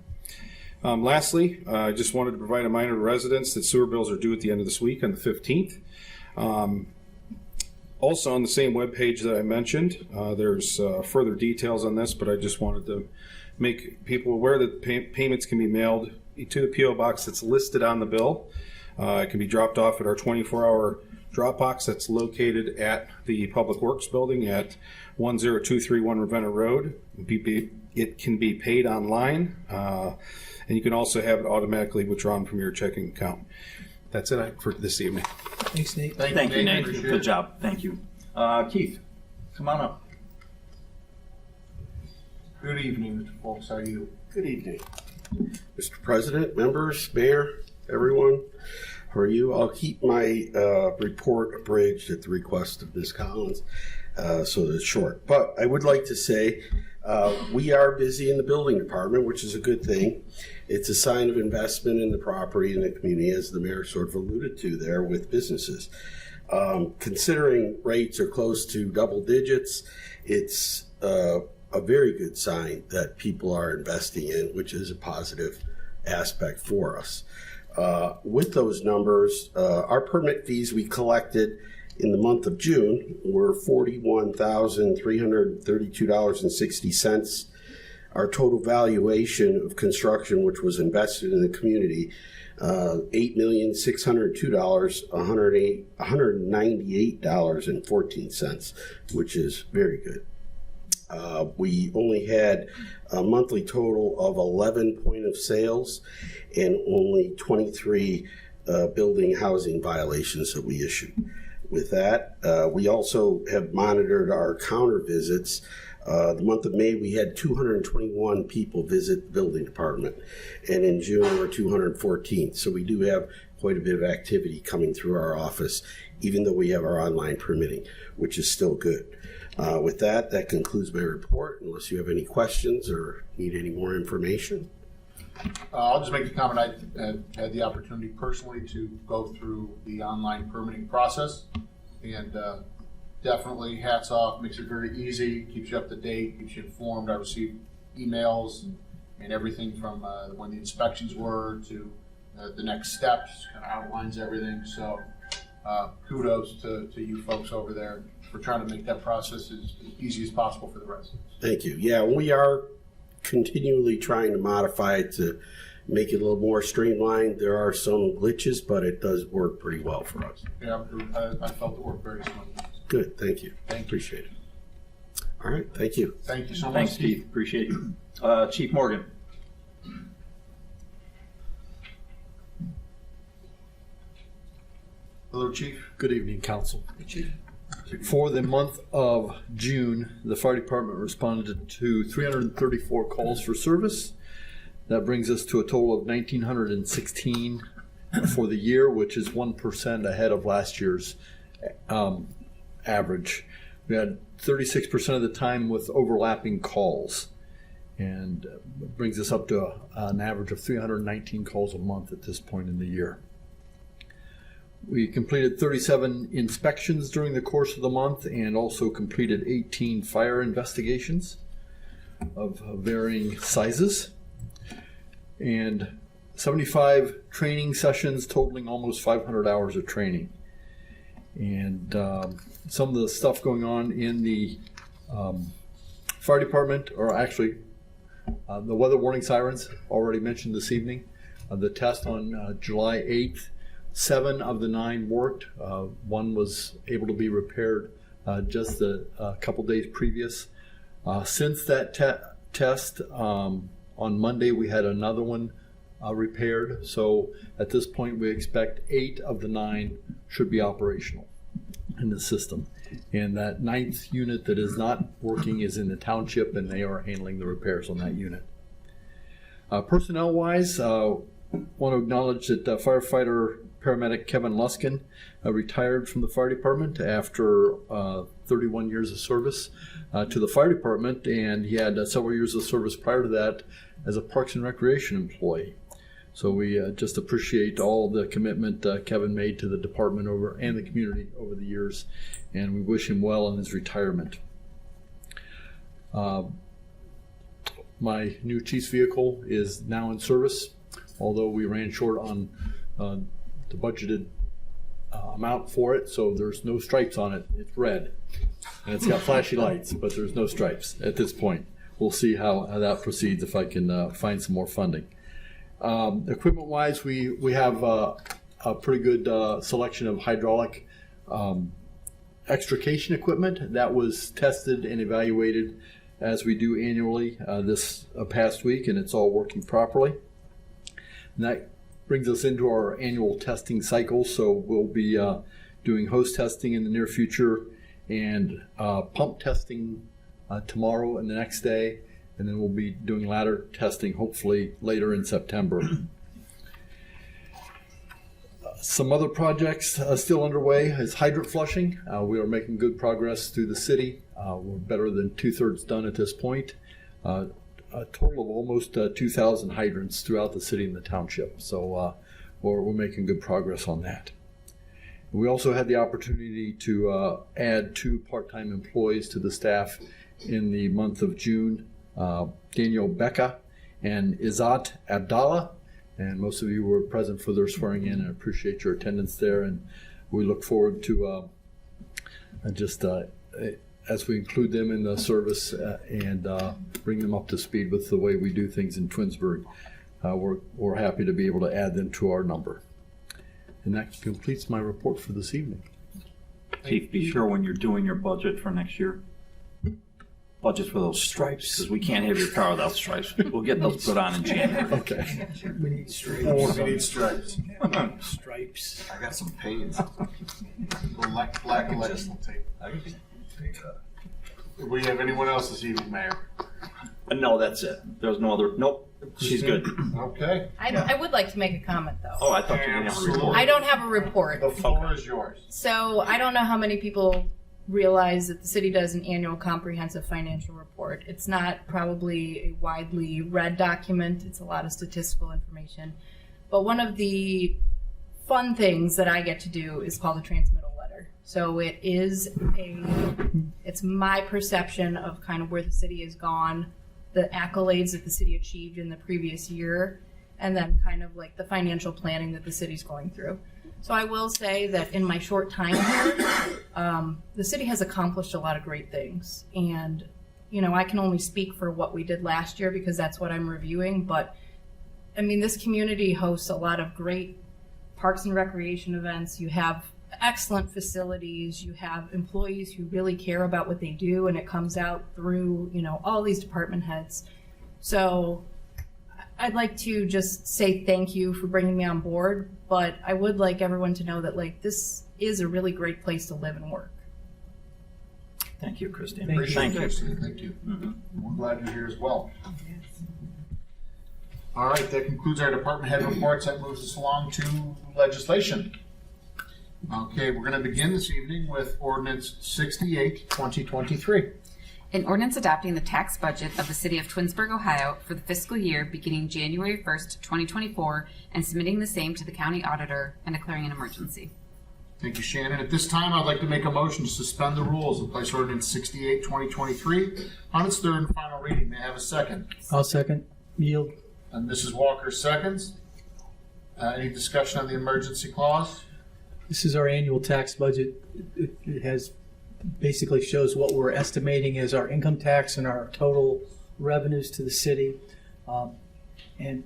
Lastly, I just wanted to provide a reminder to residents that sewer bills are due at the end of this week on the 15th. Also on the same webpage that I mentioned, there's further details on this, but I just wanted to make people aware that payments can be mailed to the P.O. box that's listed on the bill. It can be dropped off at our 24-hour drop box that's located at the Public Works Building at 10231 Ravenna Road. It can be paid online, and you can also have it automatically withdrawn from your checking account. That's it for this evening. Thanks, Nate. Thank you, Nate. Good job. Thank you. Keith, come on up. Good evening, folks. How are you? Good evening. Mr. President, members, mayor, everyone. How are you? I'll keep my report abridged at the request of Ms. Collins, so that it's short. But I would like to say we are busy in the building department, which is a good thing. It's a sign of investment in the property and the community, as the mayor sort of alluded to there with businesses. Considering rates are close to double digits, it's a very good sign that people are investing in, which is a positive aspect for us. With those numbers, our permit fees we collected in the month of June were $41,332.60. Our total valuation of construction, which was invested in the community, $8,602,198.14, which is very good. We only had a monthly total of 11 point of sales and only 23 building housing violations that we issued. With that, we also have monitored our counter visits. The month of May, we had 221 people visit the building department, and in June, there were 214. So we do have quite a bit of activity coming through our office, even though we have our online permitting, which is still good. With that, that concludes my report, unless you have any questions or need any more information. I'll just make the comment. I had the opportunity personally to go through the online permitting process, and definitely hats off. Makes it very easy, keeps you up to date, keeps you informed. I received emails and everything from when the inspections were to the next steps, kind of outlines everything. So kudos to you folks over there for trying to make that process as easy as possible for the residents. Thank you. Yeah, we are continually trying to modify it to make it a little more streamlined. There are some glitches, but it does work pretty well for us. Yeah, I felt it worked very smoothly. Good, thank you. Appreciate it. All right, thank you. Thank you so much. Thanks, Keith. Appreciate you. Chief Morgan. Hello, Chief. Good evening, Council. Chief. For the month of June, the fire department responded to 334 calls for service. That brings us to a total of 1,916 for the year, which is 1% ahead of last year's average. We had 36% of the time with overlapping calls, and brings us up to an average of 319 calls a month at this point in the year. We completed 37 inspections during the course of the month and also completed 18 fire investigations of varying sizes and 75 training sessions totaling almost 500 hours of training. And some of the stuff going on in the fire department, or actually the weather warning sirens already mentioned this evening. The test on July 8th, 7 of the 9 worked. One was able to be repaired just a couple days previous. Since that test, on Monday we had another one repaired. So at this point we expect 8 of the 9 should be operational in the system. And that 9th unit that is not working is in the township, and they are handling the repairs on that unit. Personnel-wise, want to acknowledge that firefighter paramedic Kevin Luskin retired from the fire department after 31 years of service to the fire department, and he had several years of service prior to that as a Parks and Recreation employee. So we just appreciate all the commitment Kevin made to the department and the community over the years, and we wish him well in his retirement. My new chief's vehicle is now in service, although we ran short on the budgeted amount for it, so there's no stripes on it. It's red, and it's got flashy lights, but there's no stripes at this point. We'll see how that proceeds if I can find some more funding. Equipment-wise, we have a pretty good selection of hydraulic extrication equipment that was tested and evaluated as we do annually this past week, and it's all working properly. And that brings us into our annual testing cycle, so we'll be doing hose testing in the near future and pump testing tomorrow and the next day, and then we'll be doing ladder testing hopefully later in September. Some other projects still underway is hydrant flushing. We are making good progress through the city. We're better than 2/3 done at this point. A total of almost 2,000 hydrants throughout the city and the township. So we're making good progress on that. We also had the opportunity to add 2 part-time employees to the staff in the month of June, Daniel Becca and Izzat Abdallah. And most of you were present for their swearing in. I appreciate your attendance there. And we look forward to as we include them in the service and bring them up to speed with the way we do things in Twinsburg. We're happy to be able to add them to our number. And that completes my report for this evening. Chief, be sure when you're doing your budget for next year, budget for those stripes, because we can't have your car without stripes. We'll get those put on in January. Okay. We need stripes. We need stripes. Stripes. I got some pains. Black electrical tape. Do we have anyone else this evening, Mayor? No, that's it. There's no other. Nope. She's good. Okay. I would like to make a comment though. Oh, I thought you didn't have a report. I don't have a report. The floor is yours. So I don't know how many people realize that the city does an annual comprehensive financial report. It's not probably a widely read document. It's a lot of statistical information. But one of the fun things that I get to do is called a transmittal letter. So it's my perception of kind of where the city has gone, the accolades that the city achieved in the previous year, and then kind of like the financial planning that the city's going through. So I will say that in my short time here, the city has accomplished a lot of great things. And, you know, I can only speak for what we did last year because that's what I'm reviewing. But, I mean, this community hosts a lot of great parks and recreation events. You have excellent facilities. You have employees who really care about what they do, and it comes out through, you know, all these department heads. So I'd like to just say thank you for bringing me on board, but I would like everyone to know that, like, this is a really great place to live and work. Thank you, Christine. Thank you. Mm-hmm. We're glad you're here as well. All right, that concludes our department head reports. That moves us along to legislation. Okay, we're going to begin this evening with Ordinance 68, 2023. An ordinance adopting the tax budget of the city of Twinsburg, Ohio for the fiscal year beginning January 1st, 2024, and submitting the same to the county auditor and declaring an emergency. Thank you, Shannon. At this time, I'd like to make a motion to suspend the rules and place Ordinance 68, 2023 on its third and final reading. May I have a second? I'll second. Yield. And Mrs. Walker seconds. Any discussion on the emergency clause? This is our annual tax budget. It has basically shows what we're estimating as our income tax and our total revenues to the city. And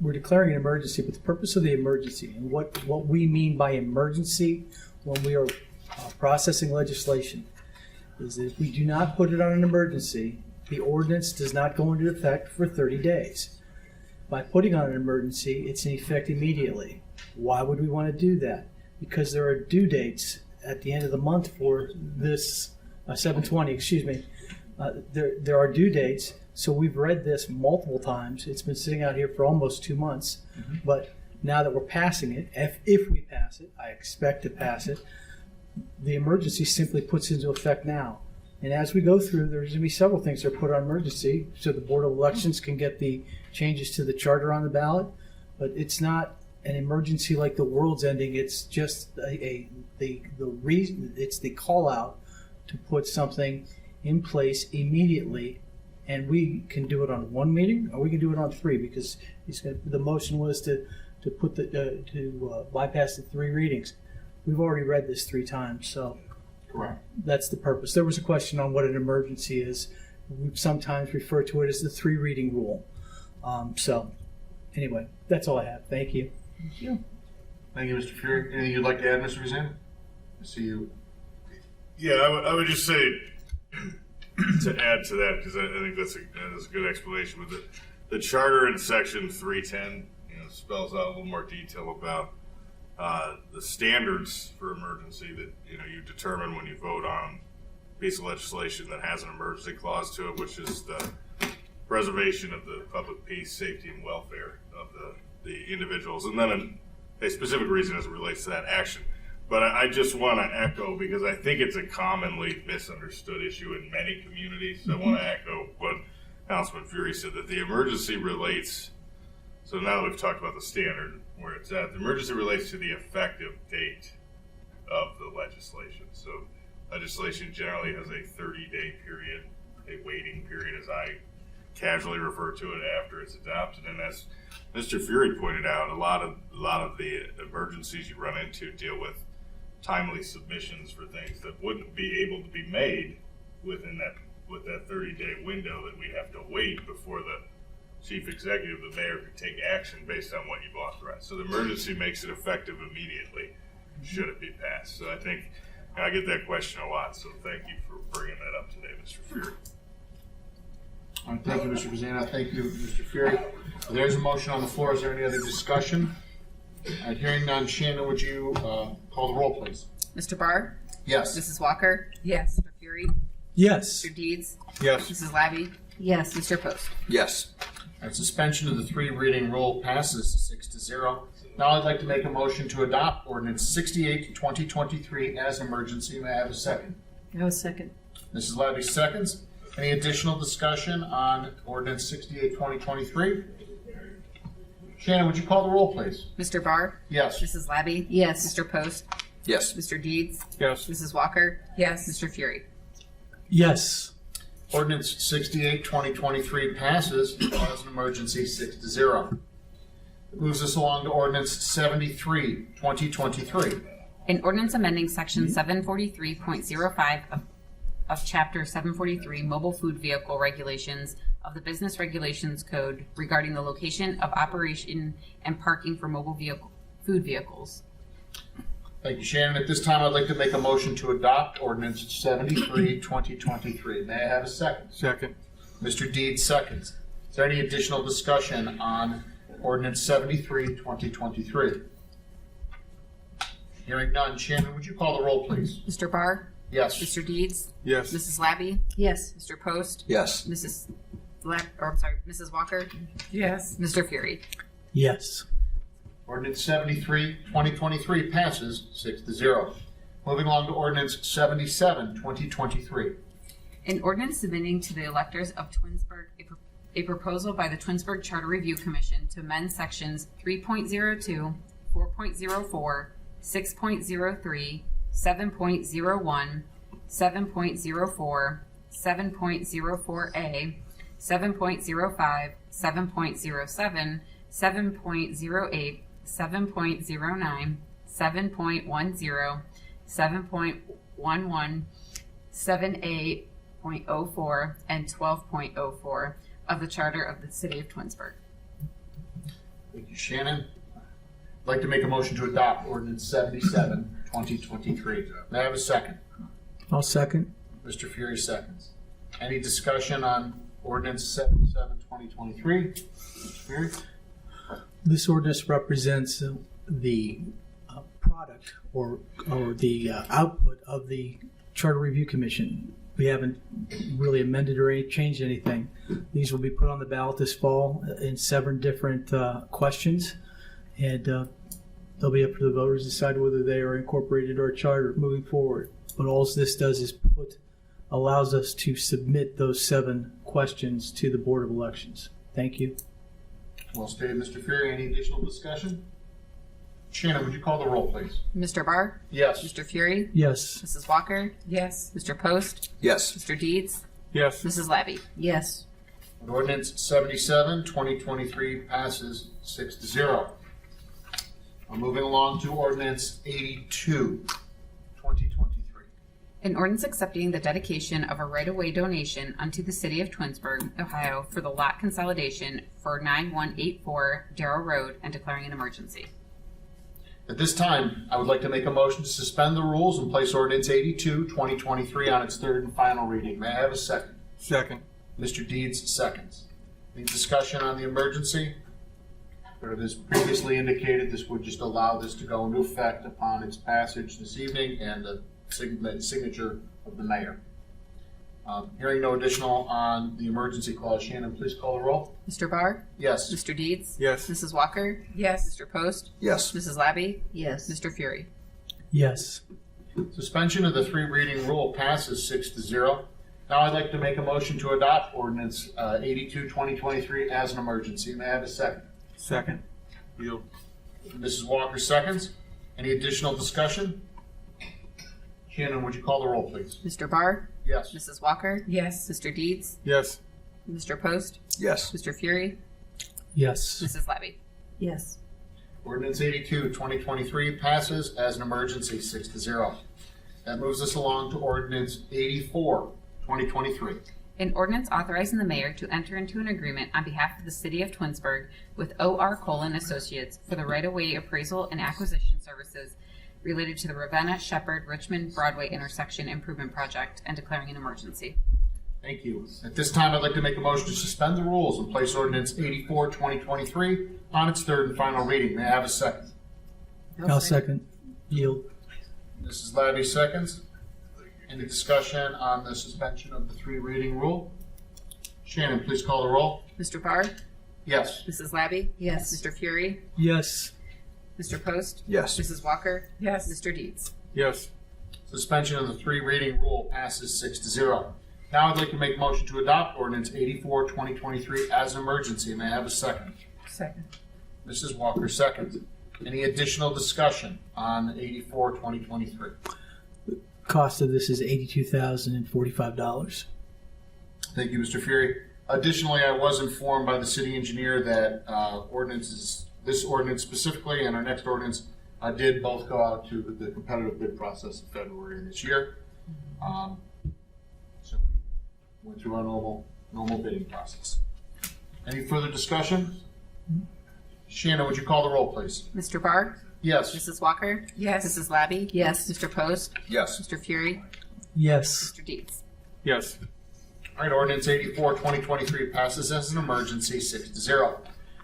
we're declaring an emergency, but the purpose of the emergency and what we mean by emergency when we are processing legislation is that if we do not put it on an emergency, the ordinance does not go into effect for 30 days. By putting on an emergency, it's in effect immediately. Why would we want to do that? Because there are due dates at the end of the month for this 7/20, excuse me. There are due dates. So we've read this multiple times. It's been sitting out here for almost 2 months. Mm-hmm. But now that we're passing it, if we pass it, I expect to pass it, the emergency simply puts into effect now. And as we go through, there's going to be several things that are put on emergency so the Board of Elections can get the changes to the charter on the ballot. But it's not an emergency like the world's ending. It's just the reason. It's the call out to put something in place immediately, and we can do it on one meeting or we can do it on three because the motion was to put to bypass the 3 readings. We've already read this 3 times, so correct. That's the purpose. There was a question on what an emergency is. We sometimes refer to it as the 3 reading rule. So anyway, that's all I have. Thank you. Thank you. Thank you, Mr. Fury. Anything you'd like to add, Mr. Rizan? I see you. Yeah, I would just say to add to that, because I think that's a good explanation. But the charter in section 310, spells out a little more detail about the standards for emergency that you determine when you vote on a piece of legislation that has an emergency clause to it, which is the preservation of the public peace, safety, and welfare of the individuals, and then a specific reason as it relates to that action. But I just want to echo, because I think it's a commonly misunderstood issue in many communities. So I want to echo what Councilman Fury said, that the emergency relates, so now that we've talked about the standard where it's at, the emergency relates to the effective date of the legislation. So legislation generally has a 30-day period, a waiting period, as I casually refer to it, after it's adopted. And as Mr. Fury pointed out, a lot of the emergencies you run into deal with timely submissions for things that wouldn't be able to be made with that 30-day window that we have to wait before the chief executive, the mayor, could take action based on what you've authorized. So the emergency makes it effective immediately, should it be passed. So I think I get that question a lot, so thank you for bringing that up today, Mr. Fury. All right, thank you, Mr. Pizzano. Thank you, Mr. Fury. There's a motion on the floor. Is there any other discussion? All right, hearing none. Shannon, would you call the roll, please? Mr. Barr? Yes. Mrs. Walker? Yes. Mr. Fury? Yes. Mr. Deeds? Yes. Mrs. Labby? Yes. Mr. Post? Yes. All right, suspension of the 3 reading rule passes 6-0. Now I'd like to make a motion to adopt ordinance 68, 2023 as emergency. May I have a second? No second. Mrs. Labby seconds. Any additional discussion on ordinance 68, 2023? Shannon, would you call the roll, please? Mr. Barr? Yes. Mrs. Labby? Yes. Mr. Post? Yes. Mr. Deeds? Yes. Mrs. Walker? Yes. Mr. Fury? Yes. Ordinance 68, 2023 passes as an emergency 6-0. It moves us along to ordinance 73, 2023. An ordinance amending section 743.05 of chapter 743 mobile food vehicle regulations of the Business Regulations Code regarding the location of operation and parking for mobile food vehicles. Thank you, Shannon. At this time, I'd like to make a motion to adopt ordinance 73, 2023. May I have a second? Second. Mr. Deeds seconds. Is there any additional discussion on ordinance 73, 2023? Hearing none. Shannon, would you call the roll, please? Mr. Barr? Yes. Mr. Deeds? Yes. Mrs. Labby? Yes. Mr. Post? Yes. Mrs. Walker? Yes. Mr. Fury? Yes. Ordinance 73, 2023 passes 6-0. Moving along to ordinance 77, 2023. An ordinance submitting to the electors of Twinsburg a proposal by the Twinsburg Charter Review Commission to amend sections 3.02, 4.04, 6.03, 7.01, 7.04, 7.04A, 7.05, 7.07, 7.08, 7.09, 7.10, 7.11, 7A.04, and 12.04 of the Charter of the City of Twinsburg. Thank you, Shannon. I'd like to make a motion to adopt ordinance 77, 2023. May I have a second? I'll second. Mr. Fury seconds. Any discussion on ordinance 77, 2023? Mr. Fury? This ordinance represents the product or the output of the Charter Review Commission. We haven't really amended or changed anything. These will be put on the ballot this fall in 7 different questions, and they'll be up to the voters to decide whether they are incorporated into our charter moving forward. But all this does is allows us to submit those 7 questions to the Board of Elections. Thank you. Well stated, Mr. Fury. Any additional discussion? Shannon, would you call the roll, please? Mr. Barr? Yes. Mr. Fury? Yes. Mrs. Walker? Yes. Mr. Post? Yes. Mr. Deeds? Yes. Mrs. Labby? Yes. Ordinance 77, 2023 passes 6-0. Moving along to ordinance 82, 2023. An ordinance accepting the dedication of a right-of-way donation unto the City of Twinsburg, Ohio for the lot consolidation for 9184 Darrow Road and declaring an emergency. At this time, I would like to make a motion to suspend the rules and place ordinance 82, 2023 on its 3rd and final reading. May I have a second? Second. Mr. Deeds seconds. Any discussion on the emergency? Or as previously indicated, this would just allow this to go into effect upon its passage this evening and the signature of the mayor. Hearing no additional on the emergency clause, Shannon, please call the roll. Mr. Barr? Yes. Mr. Deeds? Yes. Mrs. Walker? Yes. Mr. Post? Yes. Mrs. Labby? Yes. Mr. Fury? Yes. Suspension of the 3 reading rule passes 6-0. Now I'd like to make a motion to adopt ordinance 82, 2023 as an emergency. May I have a second? Second. Yield. Mrs. Walker seconds. Any additional discussion? Shannon, would you call the roll, please? Mr. Barr? Yes. Mrs. Walker? Yes. Mr. Deeds? Yes. Mr. Post? Yes. Mr. Fury? Yes. Mrs. Labby? Yes. Ordinance 82, 2023 passes as an emergency 6-0. That moves us along to Ordinance 84, 2023. An ordinance authorizing the mayor to enter into an agreement on behalf of the city of Twinsburg with O.R. Colon Associates for the right-of-way appraisal and acquisition services related to the Ravenna, Shepherd, Richmond, Broadway intersection improvement project and declaring an emergency. Thank you. At this time, I'd like to make a motion to suspend the rules and place Ordinance 84, 2023 on its third and final reading. May I have a second? I'll second. Yield. Mrs. Labby seconds. Any discussion on the suspension of the 3 reading rule? Shannon, please call the roll. Mr. Barr? Yes. Mrs. Labby? Yes. Mr. Fury? Yes. Mr. Post? Yes. Mrs. Walker? Yes. Mr. Deeds? Yes. Suspension of the 3 reading rule passes 6-0. Now I'd like to make a motion to adopt Ordinance 84, 2023 as an emergency. May I have a second? Second. Mrs. Walker seconds. Any additional discussion on 84, 2023? Cost of this is $82,045. Thank you, Mr. Fury. Additionally, I was informed by the city engineer that this ordinance specifically and our next ordinance did both go out to the competitive bid process in February of this year. So we went through our normal bidding process. Any further discussion? Shannon, would you call the roll, please? Mr. Barr? Yes. Mrs. Walker? Yes. Mrs. Labby? Yes. Mr. Post? Yes. Mr. Fury? Yes. Mr. Deeds? Yes. All right, Ordinance 84, 2023 passes as an emergency 6-0.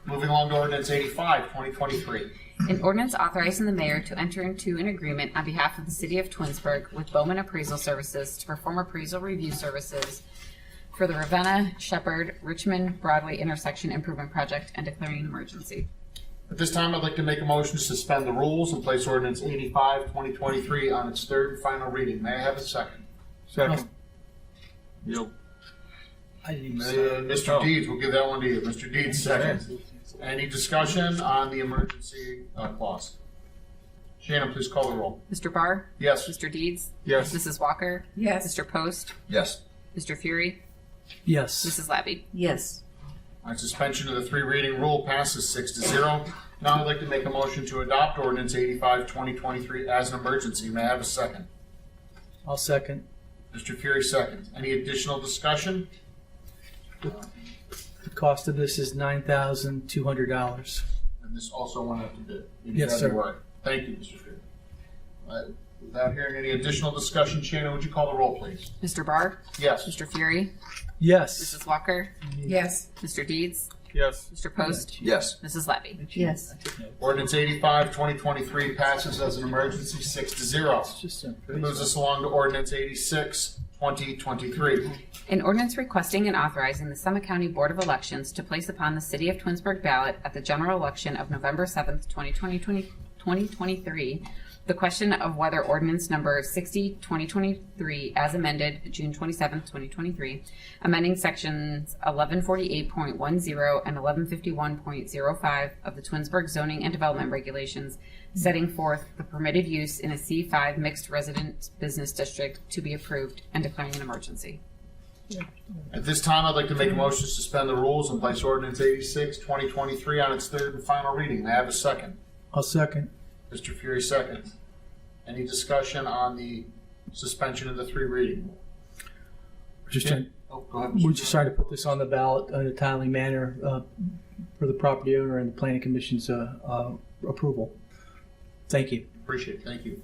Moving along to Ordinance 85, 2023. An ordinance authorizing the mayor to enter into an agreement on behalf of the city of Twinsburg with Bowman Appraisal Services to perform appraisal review services for the Ravenna, Shepherd, Richmond, Broadway intersection improvement project and declaring an emergency. At this time, I'd like to make a motion to suspend the rules and place Ordinance 85, 2023 on its third and final reading. May I have a second? Second. Yield. Mr. Deeds, we'll give that one to you. Mr. Deeds, second. Any discussion on the emergency clause? Shannon, please call the roll. Mr. Barr? Yes. Mr. Deeds? Yes. Mrs. Walker? Yes. Mr. Post? Yes. Mr. Fury? Yes. Mrs. Labby? Yes. On suspension of the 3 reading rule passes 6-0. Now I'd like to make a motion to adopt Ordinance 85, 2023 as an emergency. May I have a second? I'll second. Mr. Fury seconds. Any additional discussion? The cost of this is $9,200. And this also went out to bid in Yes, sir. February. Thank you, Mr. Fury. Without hearing any additional discussion, Shannon, would you call the roll, please? Mr. Barr? Yes. Mr. Fury? Yes. Mrs. Walker? Yes. Mr. Deeds? Yes. Mr. Post? Yes. Mrs. Labby? Yes. Ordinance 85, 2023 passes as an emergency 6-0. It moves us along to Ordinance 86, 2023. An ordinance requesting and authorizing the Summit County Board of Elections to place upon the City of Twinsburg ballot at the general election of November 7th, 2023, the question of whether ordinance number 60, 2023, as amended June 27th, 2023, amending sections 1148.10 and 1151.05 of the Twinsburg Zoning and Development Regulations, setting forth the permitted use in a C5 mixed resident business district to be approved and declaring an emergency. At this time, I'd like to make a motion to suspend the rules and place Ordinance 86, 2023 on its third and final reading. May I have a second? I'll second. Mr. Fury seconds. Any discussion on the suspension of the 3 reading? Just trying, Oh, go ahead. we're just trying to put this on the ballot in a timely manner for the property owner and the planning commission's approval. Thank you. Appreciate it. Thank you.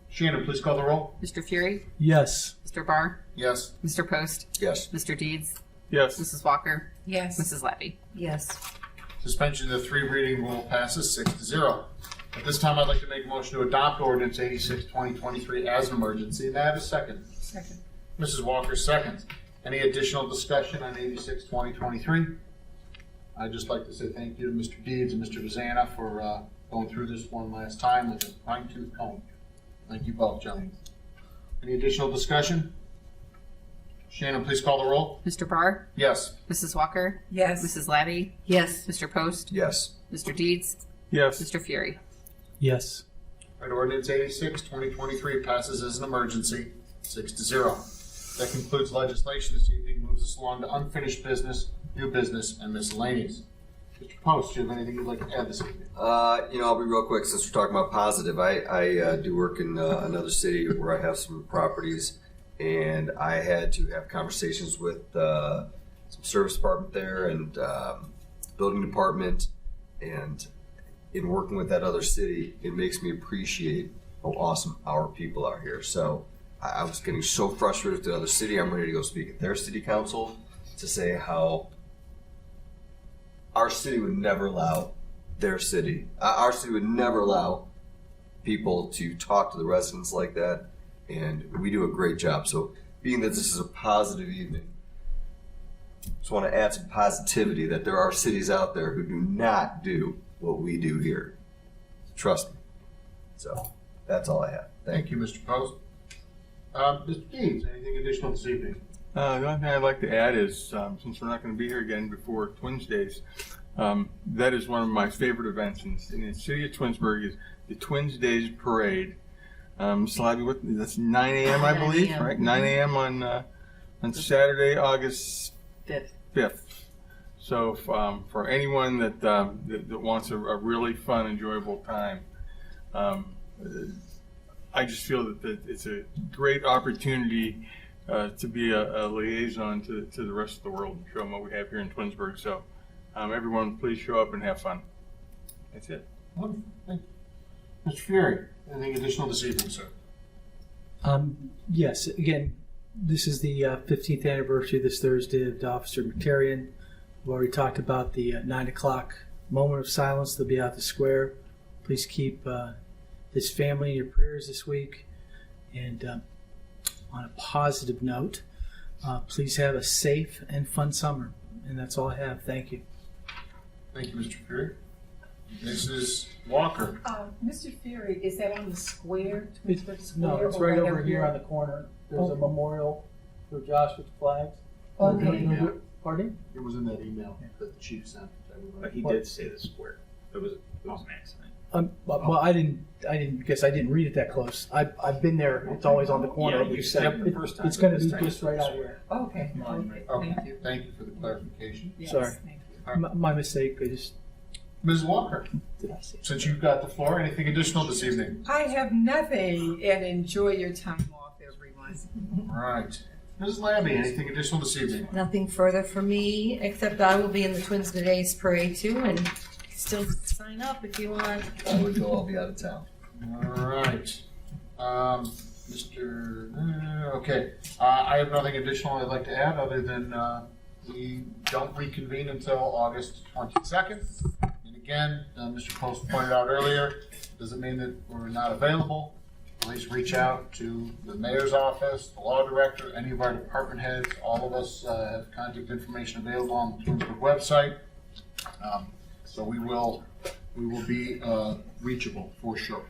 Shannon, please call the roll. Mr. Fury? Yes. Mr. Barr? Yes. Mr. Post? Yes. Mr. Deeds? Yes. Mrs. Walker? Yes. Mrs. Labby? Yes. Suspension of the 3 reading rule passes 6-0. At this time, I'd like to make a motion to adopt Ordinance 86, 2023 as an emergency. May I have a second? Second. Mrs. Walker seconds. Any additional discussion on 86, 2023? I'd just like to say thank you to Mr. Deeds and Mr. Vazana for going through this one last time with a fine-tooth comb. Thank you both, gentlemen. Any additional discussion? Shannon, please call the roll. Mr. Barr? Yes. Mrs. Walker? Yes. Mrs. Labby? Yes. Mr. Post? Yes. Mr. Deeds? Yes. Mr. Fury? Yes. Right, ordinance 86, 2023 passes as an emergency, 6-0. That concludes legislation this evening. Moves us along to unfinished business, new business, and miscellaneous. Mr. Post, do you have anything you'd like to add this evening? I'll be real quick since we're talking about positive. I do work in another city where I have some properties, and I had to have conversations with some service department there and building department, and in working with that other city, it makes me appreciate how awesome our people are here. So I was getting so frustrated with the other city. I'm ready to go speak at their city council to say how our city would never allow their city. Our city would never allow people to talk to the residents like that, and we do a great job. So being that this is a positive evening, just want to add some positivity that there are cities out there who do not do what we do here. Trust me. So that's all I have. Thank you, Mr. Post. Mr. Deeds, anything additional this evening? The only thing I'd like to add is, since we're not going to be here again before Twins Days, that is one of my favorite events in the city of Twinsburg is the Twins Days Parade. That's 9 a.m. I believe, right? 9 a.m. on Saturday, August 5th. So for anyone that wants a really fun, enjoyable time, I just feel that it's a great opportunity to be a liaison to the rest of the world and show them what we have here in Twinsburg. So everyone, please show up and have fun. That's it. Wonderful. Thank you. Mr. Fury, anything additional this evening, sir? Yes, again, this is the 15th anniversary this Thursday of Officer McCarrion. We've already talked about the 9 o'clock moment of silence. They'll be out the square. Please keep his family in your prayers this week. And on a positive note, please have a safe and fun summer. And that's all I have. Thank you. Thank you, Mr. Fury. Mrs. Walker. Mr. Fury, is that on the square? Twinsburg Square? No, it's right over here on the corner. There's a memorial for Josh with flags. Okay. Pardon? It was in that email that the chief sent to everybody. But he did say the square. It was an accident. Well, I didn't read it that close. I've been there. It's always on the corner. Yeah, you said it the first time. It's going to this be time just right out here. Okay. Okay. Thank you. Thank you for the clarification. Yes, Sorry. thank you. My mistake. I just. Ms. Walker, Did I say? since you've got the floor, anything additional this evening? I have nothing, and enjoy your time off, everyone. All right. Mrs. Labby, anything additional this evening? Nothing further for me, except I will be in the Twins Days Parade too, and still sign up if you want. I would go. I'll be out of town. All right. Okay. I have nothing additional I'd like to add other than we don't reconvene until August 22nd. And again, Mr. Post pointed out earlier, doesn't mean that we're not available. Please reach out to the mayor's office, the law director, any of our department heads. All of us have contact information available on the Twinsburg website. So we will be reachable for sure.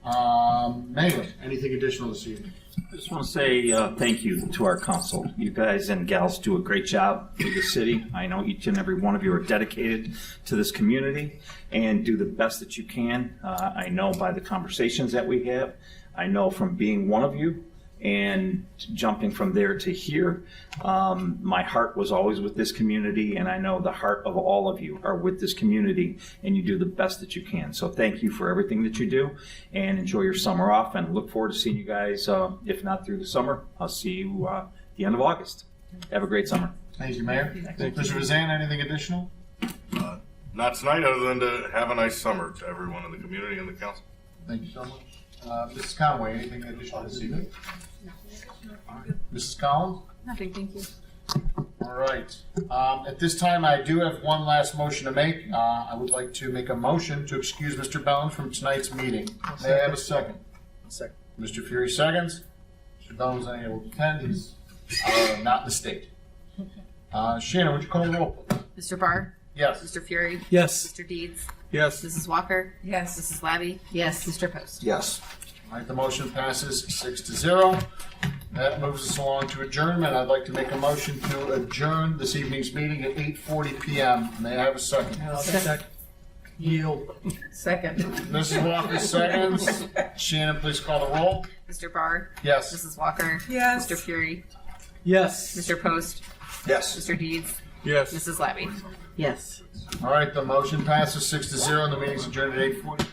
Mayor, anything additional this evening? I just want to say thank you to our council. You guys and gals do a great job for the city. I know each and every one of you are dedicated to this community and do the best that you can. I know by the conversations that we have. I know from being one of you and jumping from there to here, my heart was always with this community, and I know the heart of all of you are with this community, and you do the best that you can. So thank you for everything that you do, and enjoy your summer off, and look forward to seeing you guys, if not through the summer, I'll see you the end of August. Have a great summer. Thank you, Mayor. Mr. Vazan, anything additional? Not tonight, other than to have a nice summer to everyone in the community and the council. Thank you so much. Mrs. Conway, anything additional this evening? Mrs. Collins? Nothing, thank you. All right. At this time, I do have one last motion to make. I would like to make a motion to excuse Mr. Bellin from tonight's meeting. May I have a second? Second. Mr. Fury seconds. Mr. Bellin's unable to attend. He's not in the state. Shannon, would you call the roll, please? Mr. Barr? Yes. Mr. Fury? Yes. Mr. Deeds? Yes. Mrs. Walker? Yes. Mrs. Labby? Yes. Mr. Post? Yes. All right, the motion passes 6-0. That moves us along to adjournment. I'd like to make a motion to adjourn this evening's meeting at 8:40 p.m. May I have a second? Second. Yield. Second. Mrs. Walker seconds. Shannon, please call the roll. Mr. Barr? Yes. Mrs. Walker? Yes. Mr. Fury? Yes. Mr. Post? Yes. Mr. Deeds? Yes. Mrs. Labby? Yes. All right, the motion passes 6-0, and the meeting's adjourned at 8:40.